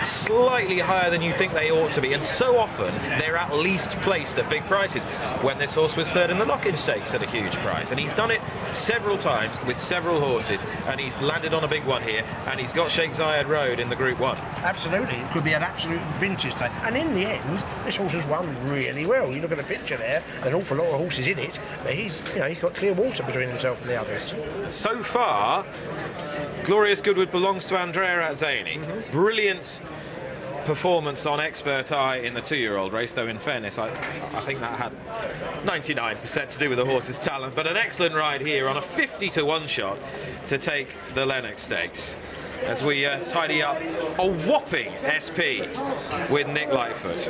slightly higher than you think they ought to be, and so often they're at least placed at big prices. When this horse was third in the Lock-in Stakes at a huge price, and he's done it several times with several horses, and he's landed on a big one here, and he's got Sheikh Zayed Road in the Group 1. Absolutely, it could be an absolute vintage day, and in the end this horse has won really well. You look at the picture there, an awful lot of horses in it, but he's got clear water between himself and the others. So far, Glorious Goodwood belongs to Andrea Azzani. Brilliant performance on Expert Eye in the 2-year-old race, though in fairness I think that had 99% to do with the horse's talent, but an excellent ride here on a 50-to-1 shot to take the Lennox Stakes as we tidy up a whopping SP with Nick Lightfoot.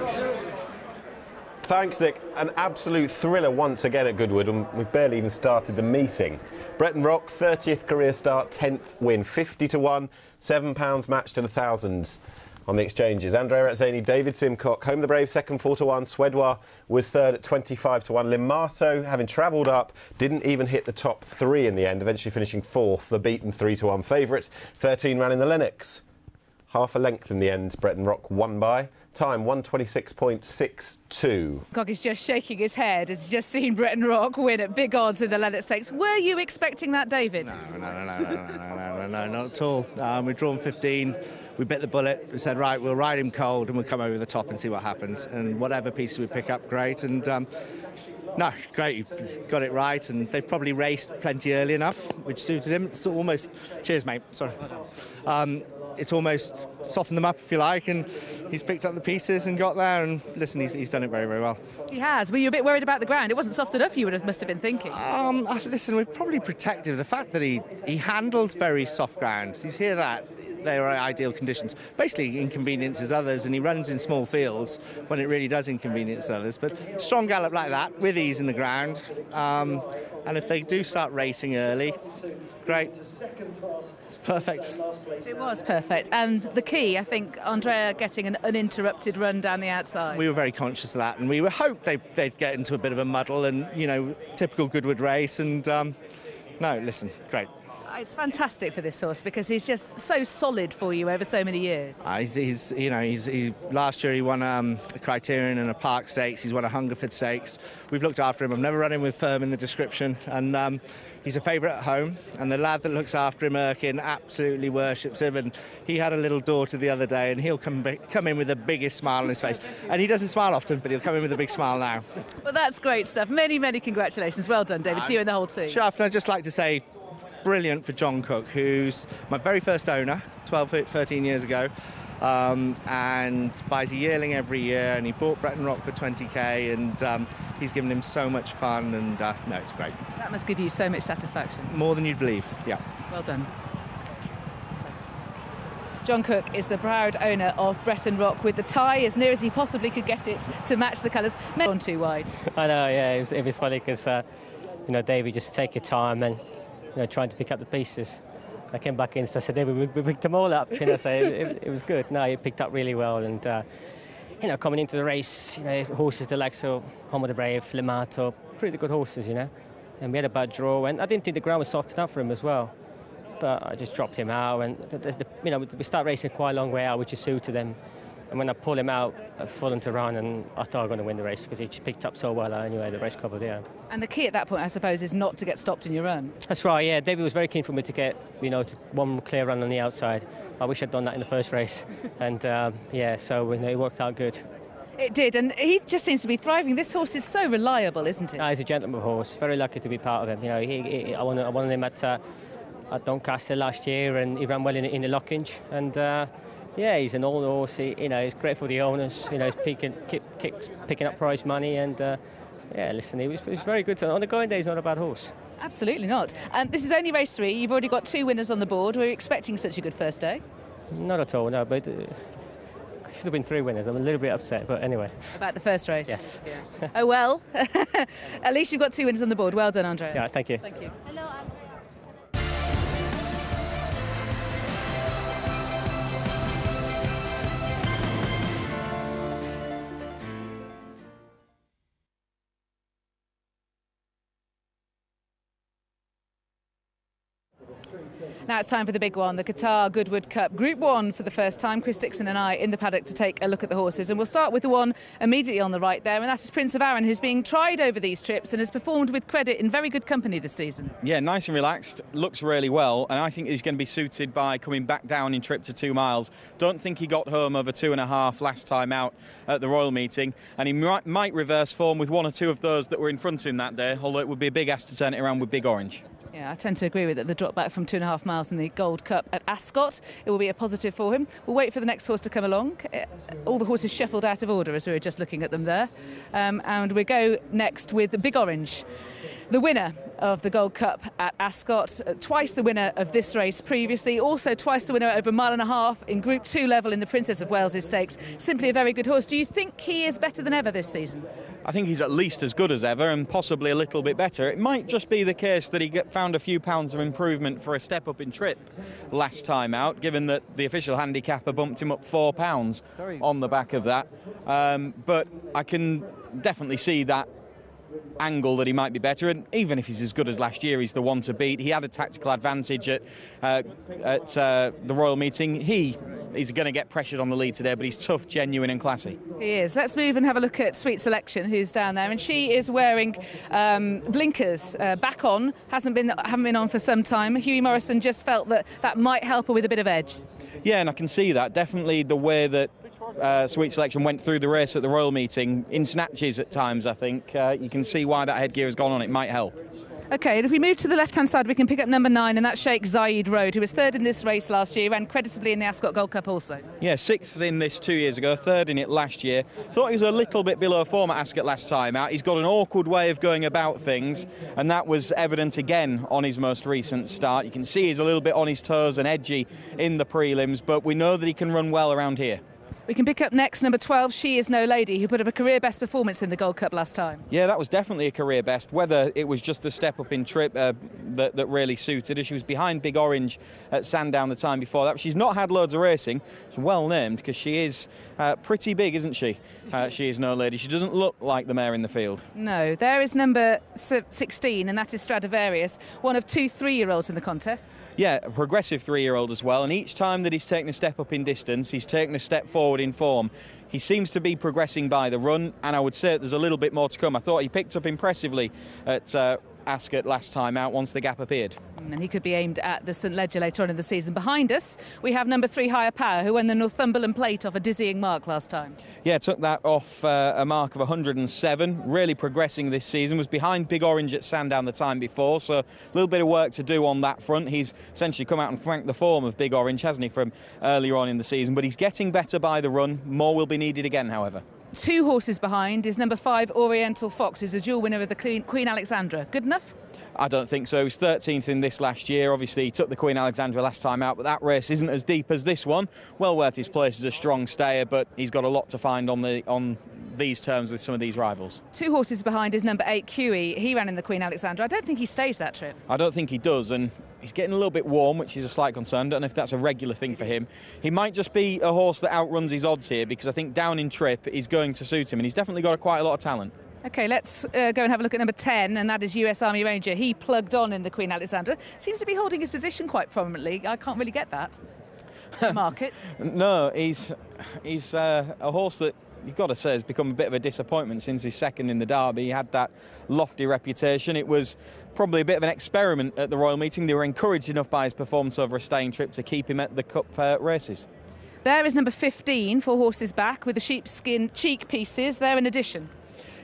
Thanks, Nick. An absolute thriller once again at Goodwood, and we've barely even started the meeting. Bretton Rock, 30th career start, 10th win, 50-to-1, £7 matched at 1,000 on the exchanges. Andrea Azzani, David Simcock, Home the Brave, second, 4-to-1. Swedwa was third at 25-to-1. Limato, having travelled up, didn't even hit the top 3 in the end, eventually finishing 4th, the beaten 3-to-1 favourite. 13 ran in the Lennox. Half a length in the end, Bretton Rock won by. Time 126.62. Cock is just shaking his head as he's just seen Bretton Rock win at big odds in the Lennox Stakes. Were you expecting that, David? No, not at all. We've drawn 15. We bit the bullet. We said, right, we'll ride him cold and we'll come over the top and see what happens. And whatever pieces we pick up, great. And no, great, you've got it right. And they've probably raced plenty early enough, which suited him. It's almost... Cheers, mate. Sorry. It's almost softened them up, if you like, and he's picked up the pieces and got there, and listen, he's done it very, very well. He has. Were you a bit worried about the ground? It wasn't soft enough, you must have been thinking. Listen, we're probably protective. The fact that he handles very soft ground, you hear that? They are ideal conditions. Basically inconveniences others, and he runs in small fields when it really does inconvenience others. But strong gallop like that, with ease in the ground, and if they do start racing early, great. It's perfect. It was perfect. And the key, I think, Andrea getting an uninterrupted run down the outside. We were very conscious of that, and we hoped they'd get into a bit of a muddle, and, you know, typical Goodwood race, and no, listen, great. It's fantastic for this horse because he's just so solid for you over so many years. Last year he won a Criterion and a Park Stakes. He's won a Hungerford Stakes. We've looked after him. I've never run him with firm in the description, and he's a favourite at home. And the lad that looks after him, Erkin, absolutely worships him. And he had a little daughter the other day, and he'll come in with the biggest smile on his face. And he doesn't smile often, but he'll come in with a big smile now. Well, that's great stuff. Many, many congratulations. Well done, David, to you and the whole team. Shaft, I'd just like to say, brilliant for John Cook, who's my very first owner 13 years ago, and buys a yearling every year, and he bought Bretton Rock for 20k, and he's given him so much fun, and no, it's great. That must give you so much satisfaction. More than you'd believe. Yeah. Well done. John Cook is the proud owner of Bretton Rock, with the tie as near as he possibly could get it to match the colours. Gone too wide. I know, yeah, it was funny because David, just take your time and trying to pick up the pieces. I came back in, so I said, David, we picked them all up. So it was good. No, he picked up really well, and coming into the race, horses the likes of Home of the Brave, Limato, pretty good horses, and we had a bad draw, and I didn't think the ground was soft enough for him as well. But I just dropped him out, and we start racing quite a long way out, which is suited them. And when I pulled him out, I fallen to run, and I thought I was going to win the race because he just picked up so well anyway, the race covered, yeah. And the key at that point, I suppose, is not to get stopped in your run. That's right, yeah. David was very keen for me to get, one clear run on the outside. I wish I'd done that in the first race. And, so it worked out good. It did, and he just seems to be thriving. This horse is so reliable, isn't it? He's a gentleman horse. Very lucky to be part of him. You know, I won him at Doncaster last year, and he ran well in the Lockinge. And yeah, he's an old horse. He's great for the owners. He's picking up prize money, and yeah, listen, he was very good. On the going day, he's not a bad horse. Absolutely not. And this is only race 3. You've already got 2 winners on the board. Were you expecting such a good first day? Not at all, no. But should have been 3 winners. I'm a little bit upset, but anyway. About the first race? Yes. Yeah. Oh well. At least you've got 2 winners on the board. Well done, Andrea. Yeah, thank you. Thank you. Hello, Andrea. Now it's time for the big one, the Qatar Goodwood Cup Group 1 for the first time. Chris Dixon and I in the paddock to take a look at the horses, and we'll start with the one immediately on the right there, and that is Prince of Arran, who's being tried over these trips and has performed with credit in very good company this season. Yeah, nice and relaxed, looks really well, and I think he's going to be suited by coming back down in trip to 2 miles. Don't think he got home over 2.5 last time out at the Royal Meeting, and he might reverse form with 1 or 2 of those that were in front of him that day, although it would be a big ask to turn it around with Big Orange. Yeah, I tend to agree with it. The drop back from 2.5 miles in the Gold Cup at Ascot, it will be a positive for him. We'll wait for the next horse to come along. All the horses shuffled out of order as we were just looking at them there. And we go next with Big Orange, the winner of the Gold Cup at Ascot, twice the winner of this race previously, also twice the winner over 1.5 miles in Group 2 level in the Princess of Wales Stakes. Simply a very good horse. Do you think he is better than ever this season? I think he's at least as good as ever and possibly a little bit better. It might just be the case that he found a few pounds of improvement for a step up in trip last time out, given that the official handicapper bumped him up £4 on the back of that. But I can definitely see that angle that he might be better, and even if he's as good as last year, he's the one to beat. He had a tactical advantage at the Royal Meeting. He's going to get pressured on the lead today, but he's tough, genuine and classy. He is. Let's move and have a look at Sweet Selection, who's down there, and she is wearing blinkers back on. haven't been on for some time. Hughie Morrison just felt that might help her with a bit of edge. Yeah, and I can see that. Definitely the way that Sweet Selection went through the race at the Royal Meeting in snatches at times, I think. You can see why that headgear has gone on. It might help. OK, and if we move to the left-hand side, we can pick up number 9, and that's Sheikh Zayed Road, who was 3rd in this race last year, ran creditably in the Ascot Gold Cup also. Yeah, 6th in this 2 years ago, 3rd in it last year. Thought he was a little bit below form at Ascot last time out. He's got an awkward way of going about things, and that was evident again on his most recent start. You can see he's a little bit on his toes and edgy in the prelims, but we know that he can run well around here. We can pick up next number 12, She Is No Lady, who put up a career best performance in the Gold Cup last time. Yeah, that was definitely a career best. Whether it was just the step up in trip that really suited her. She was behind Big Orange at Sandown the time before that. But she's not had loads of racing. It's well named because she is pretty big, isn't she? She Is No Lady. She doesn't look like the mare in the field. No, there is number 16, and that is Stradivarius, one of 2 3-year-olds in the contest. Yeah, a progressive 3-year-old as well, and each time that he's taken a step up in distance, he's taken a step forward in form. He seems to be progressing by the run, and I would say there's a little bit more to come. I thought he picked up impressively at Ascot last time out once the gap appeared. And he could be aimed at the St Leger later on in the season. Behind us, we have number 3, Higher Power, who won the Northumberland Plate off a dizzying mark last time. Yeah, took that off a mark of 107, really progressing this season. Was behind Big Orange at Sandown the time before, so a little bit of work to do on that front. He's essentially come out and franked the form of Big Orange, hasn't he, from earlier on in the season, but he's getting better by the run. More will be needed again, however. 2 horses behind is number 5, Oriental Fox, who's a dual winner of the Queen Alexandra. Good enough? I don't think so. He was 13th in this last year. Obviously, he took the Queen Alexandra last time out, but that race isn't as deep as this one. Well worth his place as a strong stayer, but he's got a lot to find on these terms with some of these rivals. 2 horses behind is number 8, QE. He ran in the Queen Alexandra. I don't think he stays that trip. I don't think he does, and he's getting a little bit warm, which is a slight concern. Don't know if that's a regular thing for him. He might just be a horse that outruns his odds here, because I think down in trip is going to suit him, and he's definitely got quite a lot of talent. OK, let's go and have a look at number 10, and that is US Army Ranger. He plugged on in the Queen Alexandra. Seems to be holding his position quite prominently. I can't really get that. Market. No, he's a horse that you've got to say has become a bit of a disappointment since his second in the Derby. He had that lofty reputation. It was probably a bit of an experiment at the Royal Meeting. They were encouraged enough by his performance over a staying trip to keep him at the Cup races. There is number 15, 4 horses back, with the sheepskin cheek pieces. They're an addition.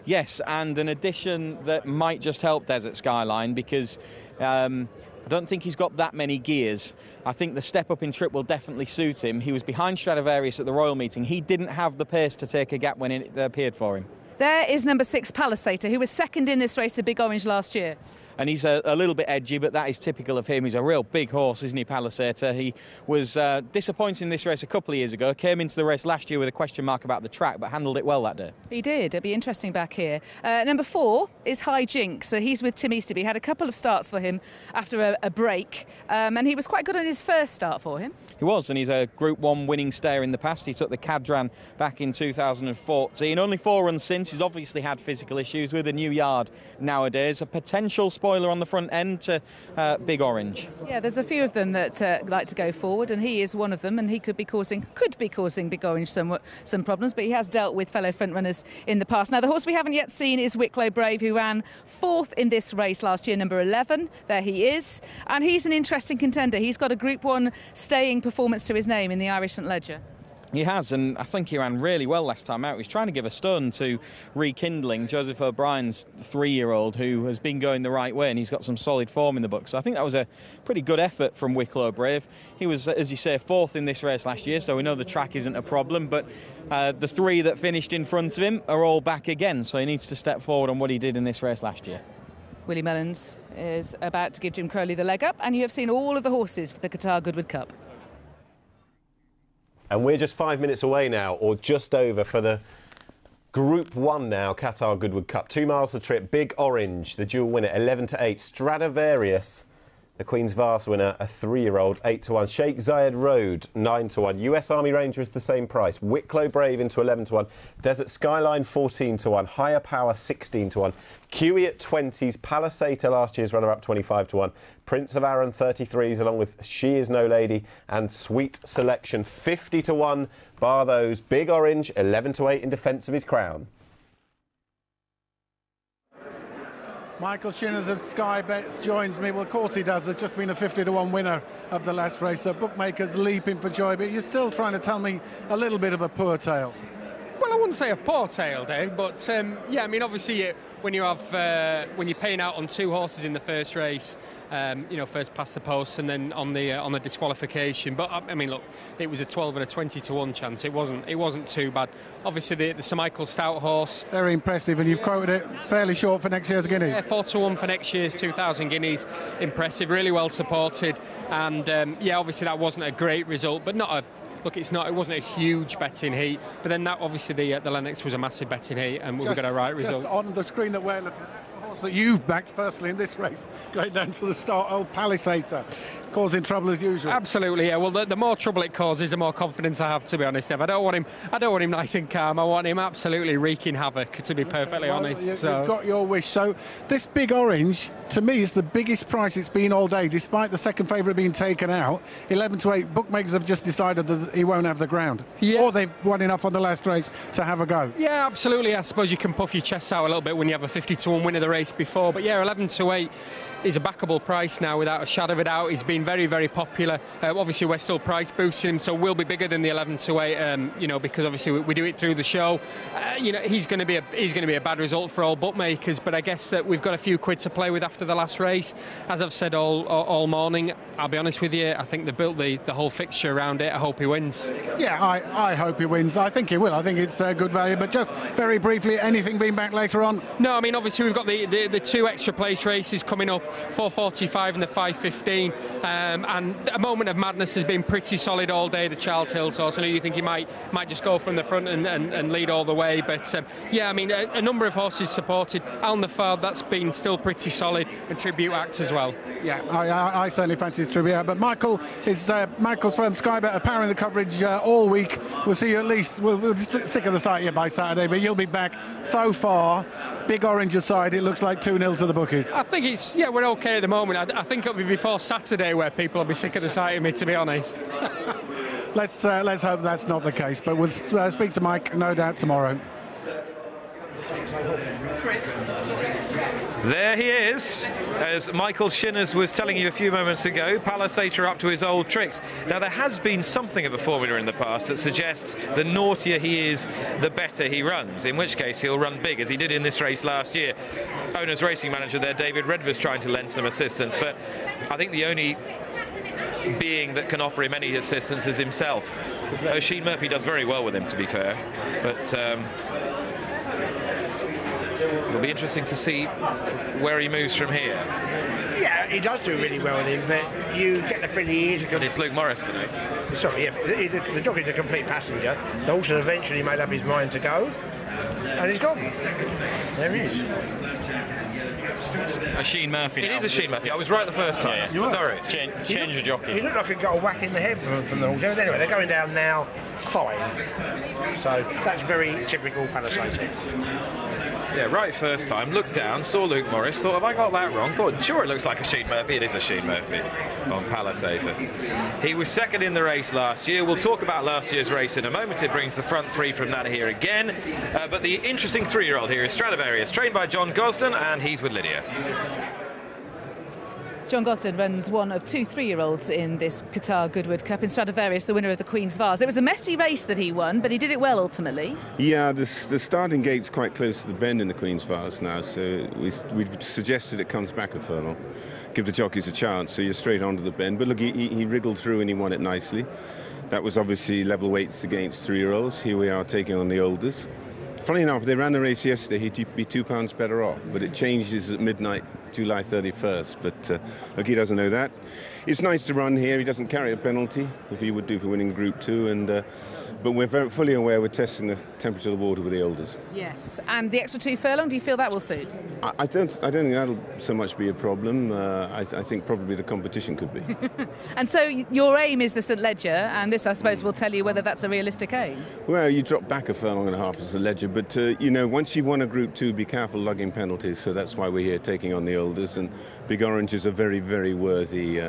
Yes, and an addition that might just help Desert Skyline, because I don't think he's got that many gears. I think the step up in trip will definitely suit him. He was behind Stradivarius at the Royal Meeting. He didn't have the pace to take a gap when it appeared for him. There is number 6, Palisator, who was second in this race to Big Orange last year. And he's a little bit edgy, but that is typical of him. He's a real big horse, isn't he, Palisator? He was disappointing in this race a couple of years ago. Came into the race last year with a question mark about the track, but handled it well that day. He did. It'll be interesting back here. Number 4 is High Jinx. So he's with Tim Easterby. Had a couple of starts for him after a break, and he was quite good on his first start for him. He was, and he's a Group 1 winning stayer in the past. He took the Cadran back in 2014. Only 4 runs since. He's obviously had physical issues with a new yard nowadays. A potential spoiler on the front end to Big Orange. Yeah, there's a few of them that like to go forward, and he is one of them, and he could be causing Big Orange some problems, but he has dealt with fellow frontrunners in the past. Now, the horse we haven't yet seen is Wicklow Brave, who ran 4th in this race last year, number 11. There he is, and he's an interesting contender. He's got a Group 1 staying performance to his name in the Irish St Leger. He has, and I think he ran really well last time out. He's trying to give a stun to Rekindling, Joseph O'Brien's 3-year-old, who has been going the right way, and he's got some solid form in the book. So I think that was a pretty good effort from Wicklow Brave. He was, as you say, 4th in this race last year, so we know the track isn't a problem, but the 3 that finished in front of him are all back again, so he needs to step forward on what he did in this race last year. Willie Mullins is about to give Jim Crowley the leg up, and you have seen all of the horses for the Qatar Goodwood Cup. And we're just 5 minutes away now, or just over, for the Group 1 now, Qatar Goodwood Cup. 2 miles the trip. Big Orange, the dual winner, 11-8. Stradivarius, the Queen's Vast winner, a 3-year-old, 8-1. Sheikh Zayed Road, 9-1. US Army Ranger is the same price. Wicklow Brave into 11-1. Desert Skyline, 14-1. Higher Power, 16-1. Kiwi at 20s. Palisator, last year's runner-up, 25-1. Prince of Arran, 33s, along with She Is No Lady and Sweet Selection, 50-1. Bar those. Big Orange, 11-8 in defence of his crown. Michael Shinners of Sky Bets joins me. Well, of course he does. There's just been a 50-1 winner of the last race, so bookmakers leaping for joy. But you're still trying to tell me a little bit of a poor tale. Well, I wouldn't say a poor tale, Dave, but yeah, I mean, obviously when you're paying out on 2 horses in the first race, you know, first past the post and then on the disqualification. But I mean, look, it was a 12 and a 20-1 chance. It wasn't too bad. Obviously, the Sir Michael Stout horse, very impressive, and you've quoted it fairly short for next year's Guineas. Yeah, 4-1 for next year's 2,000 Guineas. Impressive, really well supported, and yeah, obviously that wasn't a great result, but not a. Look, it wasn't a huge betting heat, but then that obviously the Lennox was a massive betting heat, and we got a right result. Just on the screen that we're looking at, the horse that you've backed personally in this race, going down to the start, old Palisator, causing trouble as usual. Absolutely, yeah. Well, the more trouble it causes, the more confidence I have, to be honest, Ev. I don't want him nice and calm. I want him absolutely wreaking havoc, to be perfectly honest. You've got your wish. So this Big Orange, to me, is the biggest price it's been all day, despite the second favourite being taken out. 11-8. Bookmakers have just decided that he won't have the ground. Yeah. Or they've won enough on the last race to have a go. Yeah, absolutely. I suppose you can puff your chest out a little bit when you have a 50-1 win of the race before. But yeah, 11-8 is a backable price now, without a shadow of a doubt. He's been very, very popular. Obviously, we're still price boosting him, so we'll be bigger than the 11-8. You know, because obviously we do it through the show. You know, he's going to be a bad result for all bookmakers. But I guess that we've got a few quid to play with after the last race. As I've said all morning, I'll be honest with you, I think they built the whole fixture around it. I hope he wins. Yeah, I hope he wins. I think he will. I think it's good value. But just very briefly, anything being back later on? No, I mean, obviously we've got the 2 extra place races coming up, 4:45 and the 5:15, and a Moment of Madness has been pretty solid all day, the Charles Hills horse. I know you think he might just go from the front and lead all the way, but yeah, I mean, a number of horses supported. Al Nafard, that's been still pretty solid, and Tribute Act as well. Yeah, I certainly fancy the Tribute Act, but Michael's firm Sky Bet are powering the coverage all week. We'll see you at least, we'll be sick of the sight here by Saturday, but you'll be back. So far, Big Orange aside, it looks like 2-0 to the bookies. I think we're okay at the moment. I think it'll be before Saturday where people will be sick of the sight of me, to be honest. Let's hope that's not the case, but we'll speak to Mike, no doubt, tomorrow. There he is, as Michael Shinners was telling you a few moments ago. Palasator up to his old tricks. Now, there has been something of a formula in the past that suggests the naughtier he is, the better he runs, in which case he'll run big, as he did in this race last year. Owner's racing manager there, David Redver's trying to lend some assistance, but I think the only being that can offer him any assistance is himself. Oisin Murphy does very well with him, to be fair, but it'll be interesting to see where he moves from here. Yeah, he does do really well with him, but you get the feeling he is a... But it's Luke Morris today. Sorry, yeah, the jockey's a complete passenger. The horse has eventually made up his mind to go, and he's gone. There he is. Oisin Murphy. It is Oisin Murphy. I was right the first time. Yeah. Sorry. Change the jockey. He looked like he got a whack in the head from the horse. Anyway, they're going down now, fine. So that's very typical Palasator. Yeah, right first time, looked down, saw Luke Morris, thought, have I got that wrong? Thought, sure, it looks like Oisin Murphy. It is Oisin Murphy on Palasator. He was second in the race last year. We'll talk about last year's race in a moment. It brings the front three from that here again. But the interesting three-year-old here is Stradivarius, trained by John Gosden, and he's with Lydia. John Gosden runs one of two three-year-olds in this Qatar Goodwood Cup in Stradivarius, the winner of the Queen's Vase. It was a messy race that he won, but he did it well ultimately. Yeah, the starting gate's quite close to the bend in the Queen's Vase now, so we've suggested it comes back a furlong. Give the jockeys a chance, so you're straight onto the bend. But look, he wriggled through and he won it nicely. That was obviously level weights against three-year-olds. Here we are taking on the oldest. Funny enough, they ran the race yesterday, he'd be £2 better off, but it changes at midnight, July 31st. But look, he doesn't know that. It's nice to run here. He doesn't carry a penalty, if he would do for winning Group 2. And but we're fully aware we're testing the temperature of the water with the oldest. Yes, and the extra 2 furlong, do you feel that will suit? I don't think that'll so much be a problem. I think probably the competition could be. And so your aim is the St Leger, and this, I suppose, will tell you whether that's a realistic aim. Well, you drop back a furlong and a half as a Leger, but you know, once you've won a Group 2, be careful lugging penalties. So that's why we're here taking on the oldest. And Big Orange is a very, very worthy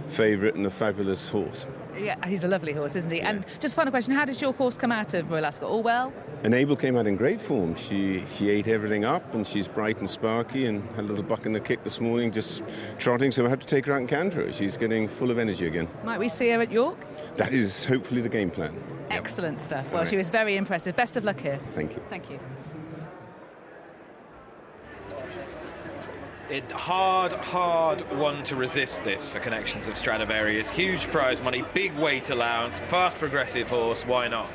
favourite and a fabulous horse. Yeah, he's a lovely horse, isn't he? Yeah. And just final question, how did your horse come out of Royal Ascot? All well? And Abel came out in great form. She ate everything up, and she's bright and sparky, and had a little buck in the kick this morning, just trotting, so I have to take her out and canter her. She's getting full of energy again. Might we see her at York? That is hopefully the game plan. Excellent stuff. Well, right. She was very impressive. Best of luck here. Thank you. Thank you. Hard one to resist this for Connections of Stradivarius. Huge prize money, big weight allowance, fast progressive horse, why not?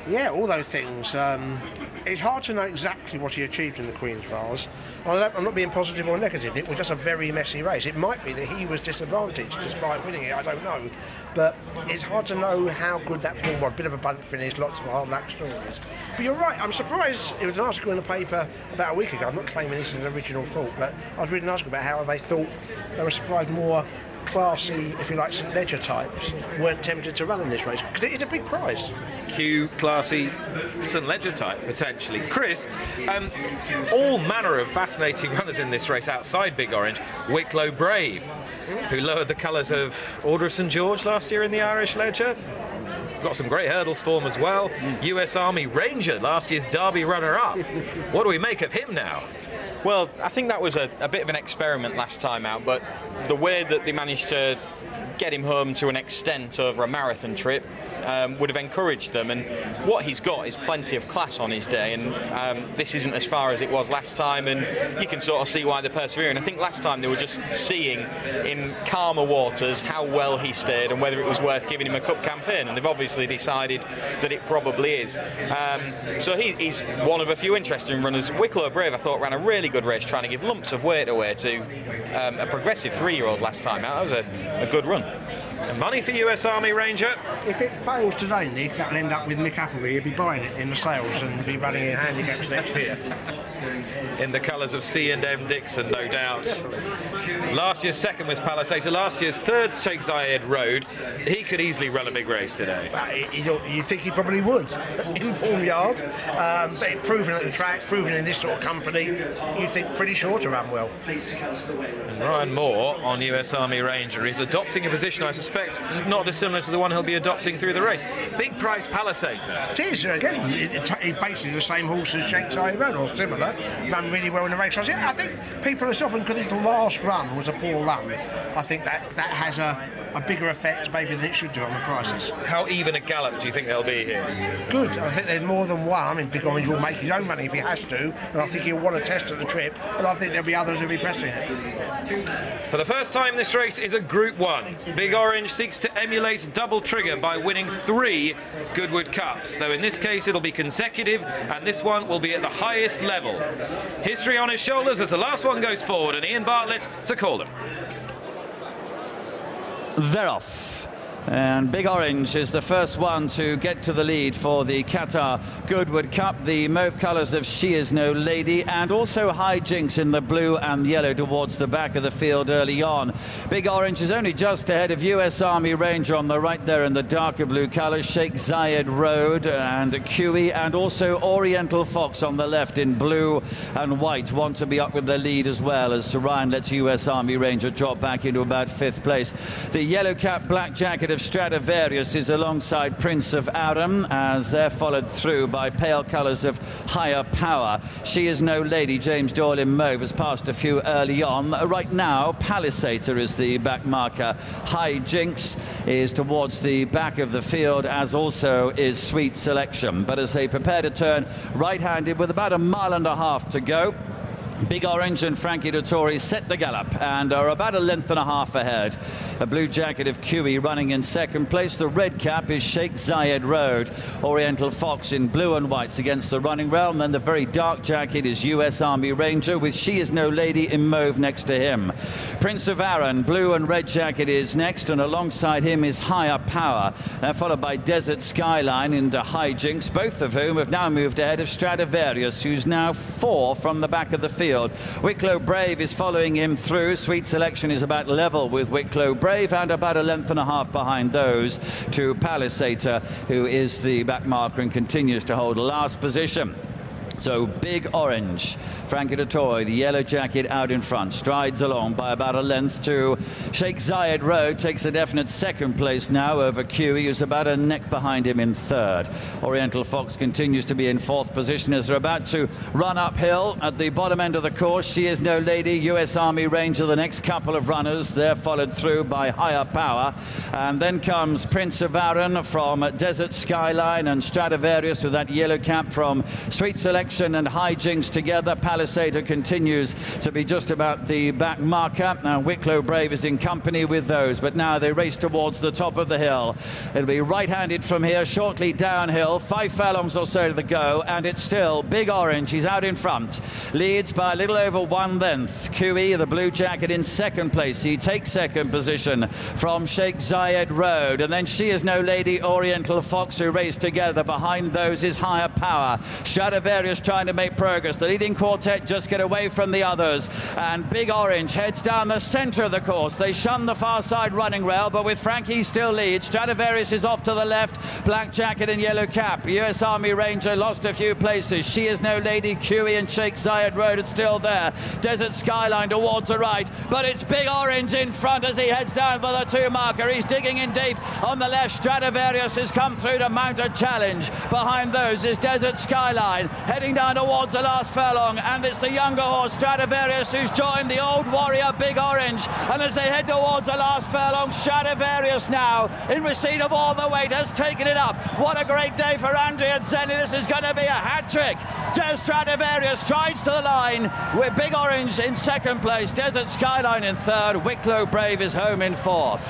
Yeah, all those things. It's hard to know exactly what he achieved in the Queen's Vase. I'm not being positive or negative. It was just a very messy race. It might be that he was disadvantaged despite winning it, I don't know. But it's hard to know how good that form was. Bit of a bunt finish, lots of hard luck stories. But you're right, I'm surprised. It was an article in the paper about a week ago. I'm not claiming this is an original thought, but I was reading an article about how they thought they were surprised more classy, if you like, St Leger types weren't tempted to run in this race, because it's a big prize. Classy St Leger type, potentially. Chris, all manner of fascinating runners in this race outside Big Orange. Wicklow Brave, who lowered the colours of Order of St George last year in the Irish Leger. Got some great hurdles form as well. US Army Ranger, last year's Derby runner-up. What do we make of him now? Well, I think that was a bit of an experiment last time out, but the way that they managed to get him home to an extent over a marathon trip would have encouraged them, and what he's got is plenty of class on his day, and this isn't as far as it was last time, and you can sort of see why they're persevering. I think last time they were just seeing in calmer waters how well he stayed and whether it was worth giving him a cup campaign, and they've obviously decided that it probably is. So he's one of a few interesting runners. Wicklow Brave, I thought, ran a really good race trying to give lumps of weight away to a progressive 3-year-old last time out. That was a good run. And money for US Army Ranger. If it fails today, Nick, that'll end up with Mick Appleby. He'll be buying it in the sales and be running in handicaps next year. In the colours of C&M Dixon, no doubt. Last year's second was Palasator. Last year's third, Sheikh Zayed Road. He could easily run a big race today. You think he probably would. In form yard. But proven at the track, proven in this sort of company, you think pretty sure to run well. And Ryan Moore on US Army Ranger is adopting a position, I suspect, suspect, not dissimilar to the one he'll be adopting through the race. Big price Palisator. It is, again, it's basically the same horse as Sheikh Zayed Road, or similar, ran really well in the race. I think people are often, because his last run was a poor run, I think that has a bigger effect maybe than it should do on the prices. How even a gallop do you think they'll be here? Good. I think there's more than one. I mean, Big Orange will make his own money if he has to, and I think he'll want to test at the trip, but I think there'll be others who'll be pressing it. For the first time, this race is a Group 1. Big Orange seeks to emulate Double Trigger by winning 3 Goodwood Cups, though in this case it'll be consecutive, and this one will be at the highest level. History on his shoulders as the last one goes forward, and Ian Bartlett to call them. They're off. And Big Orange is the first one to get to the lead for the Qatar Goodwood Cup. The mauve colours of She Is No Lady, and also High Jinks in the blue and yellow towards the back of the field early on. Big Orange is only just ahead of US Army Ranger on the right there in the darker blue colours, Sheikh Zayed Road and QE, and also Oriental Fox on the left in blue and white want to be up with the lead as well, as Sir Ryan lets US Army Ranger drop back into about 5th place. The yellow cap black jacket of Stradivarius is alongside Prince of Aram, as they're followed through by pale colours of Higher Power. She Is No Lady, James Doyle in mauve, has passed a few early on. Right now, Palisator is the back marker. High Jinks is towards the back of the field, as also is Sweet Selection. But as they prepare to turn right-handed with about 1.5 miles to go, Big Orange and Frankie Dettori set the gallop and are about 1.5 lengths ahead. A blue jacket of QE running in second place. The red cap is Sheikh Zayed Road. Oriental Fox in blue and whites against the running rail. And then the very dark jacket is US Army Ranger, with She Is No Lady in mauve next to him. Prince of Aran, blue and red jacket, is next, and alongside him is Higher Power. They're followed by Desert Skyline and High Jinks, both of whom have now moved ahead of Stradivarius, who's now 4 from the back of the field. Wicklow Brave is following him through. Sweet Selection is about level with Wicklow Brave, and about 1.5 lengths behind those to Palisator, who is the back marker and continues to hold last position. So Big Orange, Frankie Dettori, the yellow jacket out in front, strides along by about 1 length to Sheikh Zayed Road, takes a definite second place now over QE, who's about a neck behind him in third. Oriental Fox continues to be in 4th position as they're about to run uphill at the bottom end of the course. She Is No Lady, US Army Ranger, the next couple of runners. They're followed through by Higher Power, and then comes Prince of Aran from Desert Skyline and Stradivarius with that yellow cap from Sweet Selection and High Jinks together. Palisator continues to be just about the back marker, and Wicklow Brave is in company with those, but now they race towards the top of the hill. It'll be right-handed from here, shortly downhill, 5 furlongs or so to the go, and it's still Big Orange. He's out in front, leads by a little over 1 length. QE, the blue jacket, in second place. He takes second position from Sheikh Zayed Road, and then She Is No Lady, Oriental Fox, who race together. Behind those is Higher Power. Stradivarius trying to make progress. The leading quartet just get away from the others, and Big Orange heads down the centre of the course. They shun the far side running rail, but with Frankie still leads. Stradivarius is off to the left, black jacket and yellow cap. US Army Ranger lost a few places. She Is No Lady, QE and Sheikh Zayed Road are still there. Desert Skyline towards the right, but it's Big Orange in front as he heads down for the 2 marker. He's digging in deep on the left. Stradivarius has come through to mount a challenge. Behind those is Desert Skyline, heading down towards the last furlong, and it's the younger horse Stradivarius who's joined the old warrior Big Orange, and as they head towards the last furlong, Stradivarius now in receipt of all the weight has taken it up. What a great day for Andrea Zenni. This is going to be a hat-trick. Stradivarius strides to the line with Big Orange in second place, Desert Skyline in third, Wicklow Brave is home in 4th.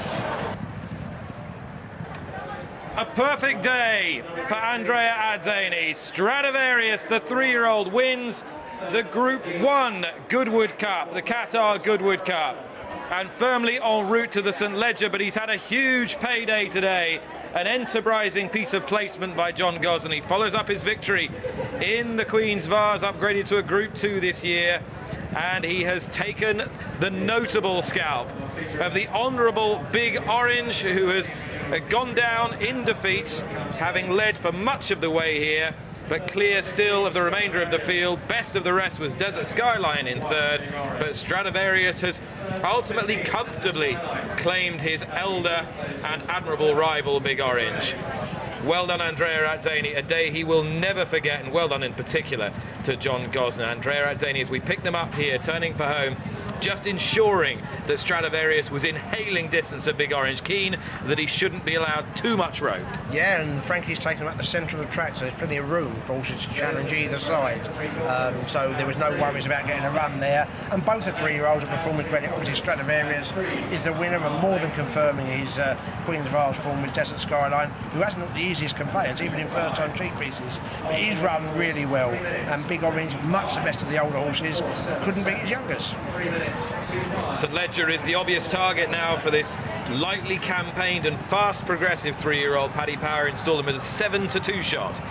A perfect day for Andrea Adzeni. Stradivarius, the 3-year-old, wins the Group 1 Goodwood Cup, the Qatar Goodwood Cup, and firmly en route to the St Leger, but he's had a huge payday today. An enterprising piece of placement by John Gosney. Follows up his victory in the Queen's Vase, upgraded to a Group 2 this year, and he has taken the notable scalp of the honourable Big Orange, who has gone down in defeat, having led for much of the way here. but clear still of the remainder of the field. Best of the rest was Desert Skyline in third, but Stradivarius has ultimately comfortably claimed his elder and admirable rival, Big Orange. Well done, Andrea Azzani, a day he will never forget, and well done in particular to John Gosner. Andrea Azzani, as we pick them up here, turning for home, just ensuring that Stradivarius was in hailing distance of Big Orange, keen that he shouldn't be allowed too much rope. Yeah, and Frankie's taken him at the centre of the track, so there's plenty of room for horses to challenge either side. So there was no worries about getting a run there. And both the 3-year-olds are performing credit. Obviously, Stradivarius is the winner and more than confirming his Queen's Vase form with Desert Skyline, who hasn't looked the easiest conveyance, even in first-time cheek pieces. But he's run really well. And Big Orange, much the best of the older horses, couldn't beat his youngers. St Ledger is the obvious target now for this lightly campaigned and fast progressive 3-year-old. Paddy Power installed him as a 7-2 shot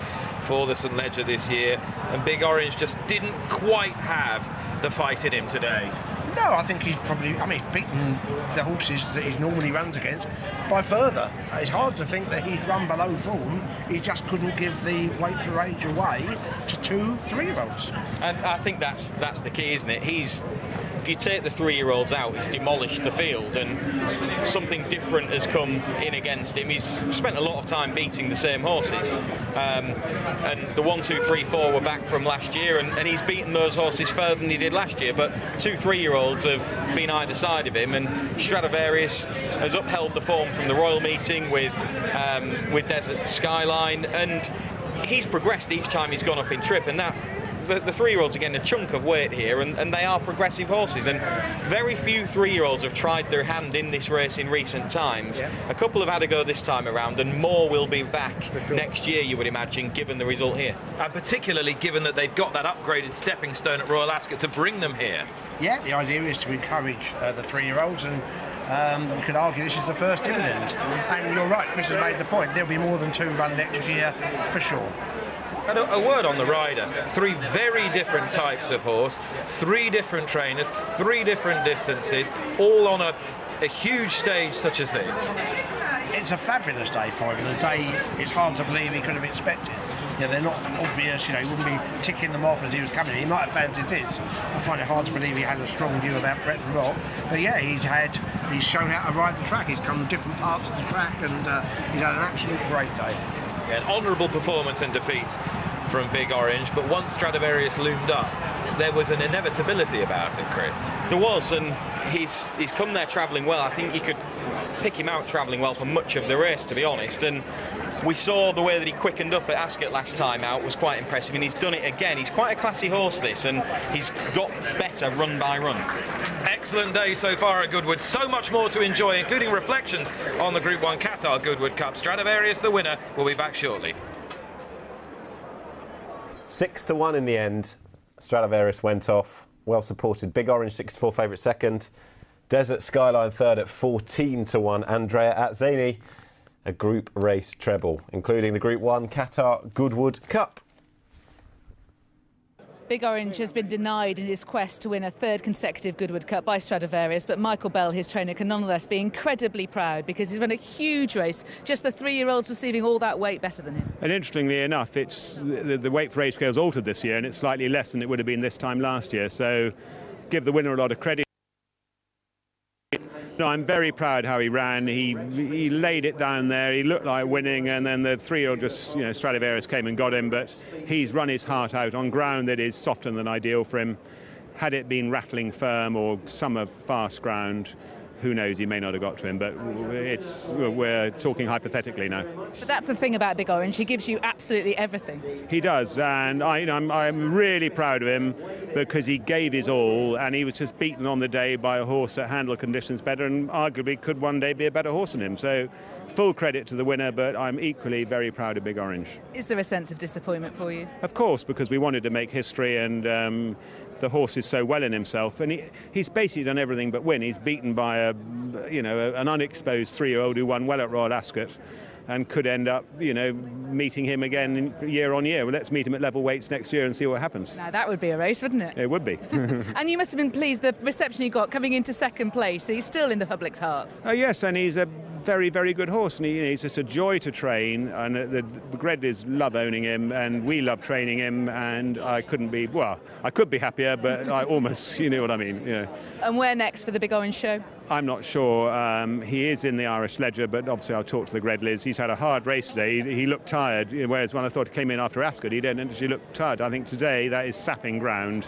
for the St Ledger this year, and Big Orange just didn't quite have the fight in him today. No, I think he's probably, I mean, he's beaten the horses that he normally runs against by further. It's hard to think that he's run below form. He just couldn't give the weight for age away to 2 3-year-olds. And I think that's the key, isn't it? If you take the 3-year-olds out, he's demolished the field, and something different has come in against him. He's spent a lot of time beating the same horses, and the 1, 2, 3, 4 were back from last year, and he's beaten those horses further than he did last year. But 2 3-year-olds have been either side of him, and Stradivarius has upheld the form from the Royal Meeting with Desert Skyline, and he's progressed each time he's gone up in trip, and that. The 3-year-olds are getting a chunk of weight here, and they are progressive horses, and very few 3-year-olds have tried their hand in this race in recent times. Yeah. A couple have had a go this time around, and more will be back next year, you would imagine, given the result here. And particularly given that they've got that upgraded stepping stone at Royal Ascot to bring them here. Yeah, the idea is to encourage the 3-year-olds, and you could argue this is the first dividend. And you're right, Chris has made the point, there'll be more than 2 run next year, for sure. And a word on the rider. 3 very different types of horse, 3 different trainers, 3 different distances, all on a huge stage such as this. It's a fabulous day for him, and a day it's hard to believe he could have expected. You know, they're not obvious, you know, he wouldn't be ticking them off as he was coming. He might have fancied this. I find it hard to believe he had a strong view about Breton Rock. But yeah, he's shown how to ride the track. He's come different parts of the track, and he's had an absolute great day. An honourable performance and defeat from Big Orange, but once Stradivarius loomed up, there was an inevitability about it, Chris. There was, and he's come there travelling well. I think you could pick him out travelling well for much of the race, to be honest, and we saw the way that he quickened up at Ascot last time out was quite impressive, and he's done it again. He's quite a classy horse, this, and he's got better run by run. Excellent day so far at Goodwood. So much more to enjoy, including reflections on the Group 1 Qatar Goodwood Cup. Stradivarius, the winner, will be back shortly. 6-1 in the end. Stradivarius went off. Well supported. Big Orange 6-4 favourite second. Desert Skyline third at 14-1. Andrea Azzani, a group race treble, including the Group 1 Qatar Goodwood Cup. Big Orange has been denied in his quest to win a 3rd consecutive Goodwood Cup by Stradivarius, but Michael Bell, his trainer, can nonetheless be incredibly proud because he's run a huge race, just the 3-year-olds receiving all that weight better than him. And interestingly enough, it's the weight for age scale's altered this year, and it's slightly less than it would have been this time last year, so give the winner a lot of credit. No, I'm very proud how he ran. He laid it down there. He looked like winning, and then the 3-year-old just, Stradivarius came and got him. But he's run his heart out on ground that is softer than ideal for him. Had it been rattling firm or some fast ground, who knows, he may not have got to him, but we're talking hypothetically now. But that's the thing about Big Orange, he gives you absolutely everything. He does, and I'm really proud of him because he gave his all, and he was just beaten on the day by a horse that handled conditions better and arguably could one day be a better horse than him. So full credit to the winner, but I'm equally very proud of Big Orange. Is there a sense of disappointment for you? Of course, because we wanted to make history, and the horse is so well in himself, and he's basically done everything but win. He's beaten by an unexposed 3-year-old who won well at Royal Ascot, and could end up, you know, meeting him again year on year. Well, let's meet him at level weights next year and see what happens. Now that would be a race, wouldn't it? It would be. And you must have been pleased the reception he got coming into second place. He's still in the public's hearts. Oh yes, and he's a very, very good horse, and he's just a joy to train, and the Gredleys love owning him, and we love training him, and I could be happier, but I almost, you know what I mean. Yeah. And where next for the Big Orange Show? I'm not sure. He is in the Irish Ledger, but obviously I'll talk to the Gredleys. He's had a hard race today. He looked tired, whereas when I thought he came in after Ascot, he didn't actually look tired. I think today that is sapping ground.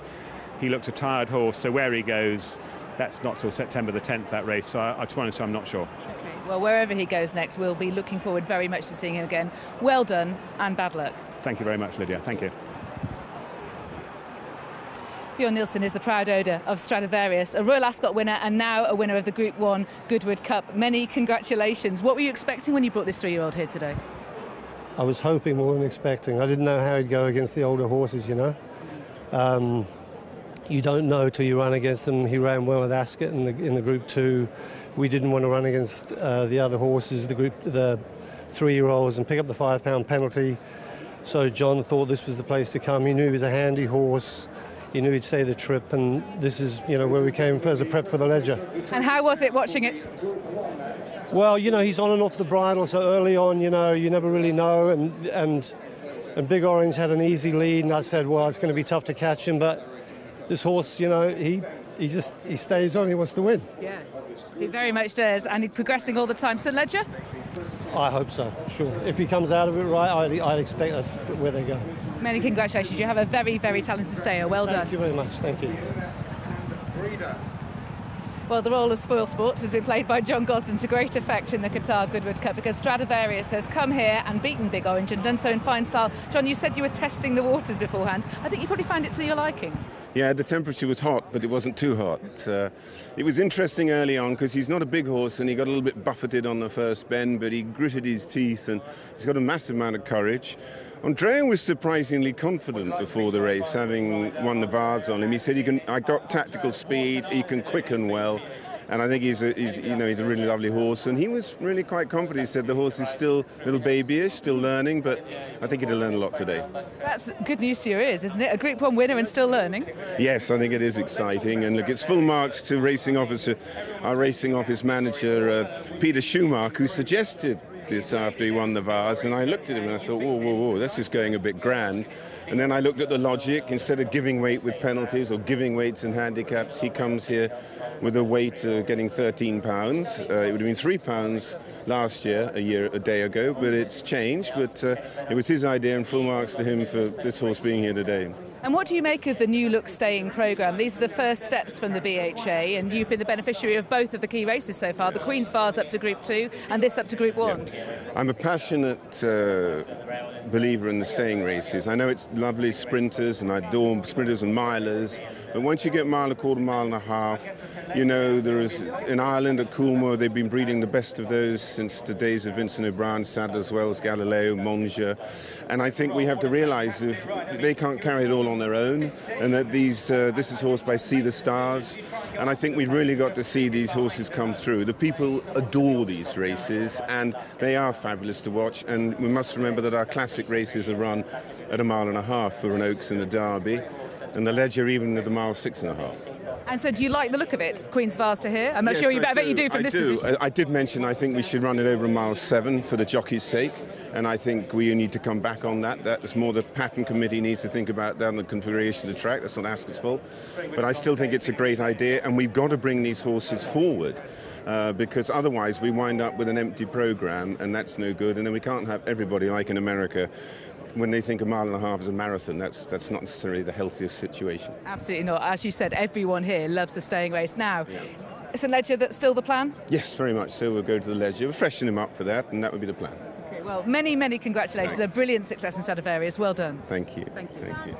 He looked a tired horse, so where he goes, that's not till September the 10th, that race. So to be honest, I'm not sure. Okay. Well, wherever he goes next, we'll be looking forward very much to seeing him again. Well done and bad luck. Thank you very much, Lydia. Thank you. Bjorn Nielsen is the proud owner of Stradivarius, a Royal Ascot winner and now a winner of the Group 1 Goodwood Cup. Many congratulations. What were you expecting when you brought this 3-year-old here today? I was hoping more than expecting. I didn't know how he'd go against the older horses, you know. You don't know till you run against them. He ran well at Ascot in the Group 2. We didn't want to run against the other horses, the 3-year-olds, and pick up the £5 penalty. So John thought this was the place to come. He knew he was a handy horse. He knew he'd stay the trip, and this is, you know, where we came for as a prep for the Ledger. And how was it watching it? Well, you know, he's on and off the bridle, so early on, you know, you never really know, and Big Orange had an easy lead, and I said, well, it's going to be tough to catch him, but this horse, you know, he stays on, he wants to win. Yeah, he very much does, and he's progressing all the time. So Ledger? I hope so, sure. If he comes out of it right, I'd expect that's where they go. Many congratulations. You have a very, very talented stayer. Well done. Thank you very much. Thank you. Well, the role of spoil sports has been played by John Gosden to great effect in the Qatar Goodwood Cup, because Stradivarius has come here and beaten Big Orange and done so in fine style. John, you said you were testing the waters beforehand. I think you probably found it to your liking. Yeah, the temperature was hot, but it wasn't too hot. It was interesting early on because he's not a big horse, and he got a little bit buffeted on the first bend, but he gritted his teeth, and he's got a massive amount of courage. Andrea was surprisingly confident before the race, having won the Vars on him. He said, I got tactical speed, he can quicken well, and I think he's a really lovely horse. And he was really quite confident. He said the horse is still a little babyish, still learning, but I think he'll learn a lot today. That's good news to your ears, isn't it? A Group 1 winner and still learning. Yes, I think it is exciting. And look, it's full marks to our racing office manager, Peter Schumacher, who suggested this after he won the Vars, and I looked at him and I thought, whoa, that's just going a bit grand. And then I looked at the logic. Instead of giving weight with penalties or giving weights and handicaps, he comes here with a weight getting £13. It would have been £3 last year, a day ago, but it's changed. But it was his idea, and full marks to him for this horse being here today. And what do you make of the New Look staying programme? These are the first steps from the BHA, and you've been the beneficiary of both of the key races so far, the Queen's Vars up to Group 2 and this up to Group 1. Yeah. I'm a passionate believer in the staying races. I know it's lovely sprinters, and I adore sprinters and milers, but once you get mile, a quarter mile and a half, you know, there is in Ireland at Coolmore, they've been breeding the best of those since the days of Vincent O'Brien, Sadlerswells, Galileo, Monja, and I think we have to realise if they can't carry it all on their own, and that this is horsed by See the Stars, and I think we've really got to see these horses come through. The people adore these races, and they are fabulous to watch, and we must remember that our classic races are run at 1.5 miles for an Oaks and a Derby, and the Ledger even at 1.6 miles. And so do you like the look of it, Queen's Vars to here? I'm not sure you bet you do from this position. I did mention I think we should run it over 1.7 miles for the jockey's sake, and I think we need to come back on that. That's more the pattern committee needs to think about down the configuration of the track. That's not Ascot's fault. But I still think it's a great idea, and we've got to bring these horses forward. Because otherwise we wind up with an empty programme, and that's no good, and then we can't have everybody like in America when they think 1.5 miles is a marathon. That's not necessarily the healthiest situation. Absolutely not. As you said, everyone here loves the staying race. Now, is the Ledger that's still the plan? Yes, very much so. We'll go to the Ledger. We'll freshen him up for that, and that would be the plan. Okay, well, many, many congratulations. Thanks. A brilliant success in Stradivarius. Well done. Thank you. Thank you. Thank you.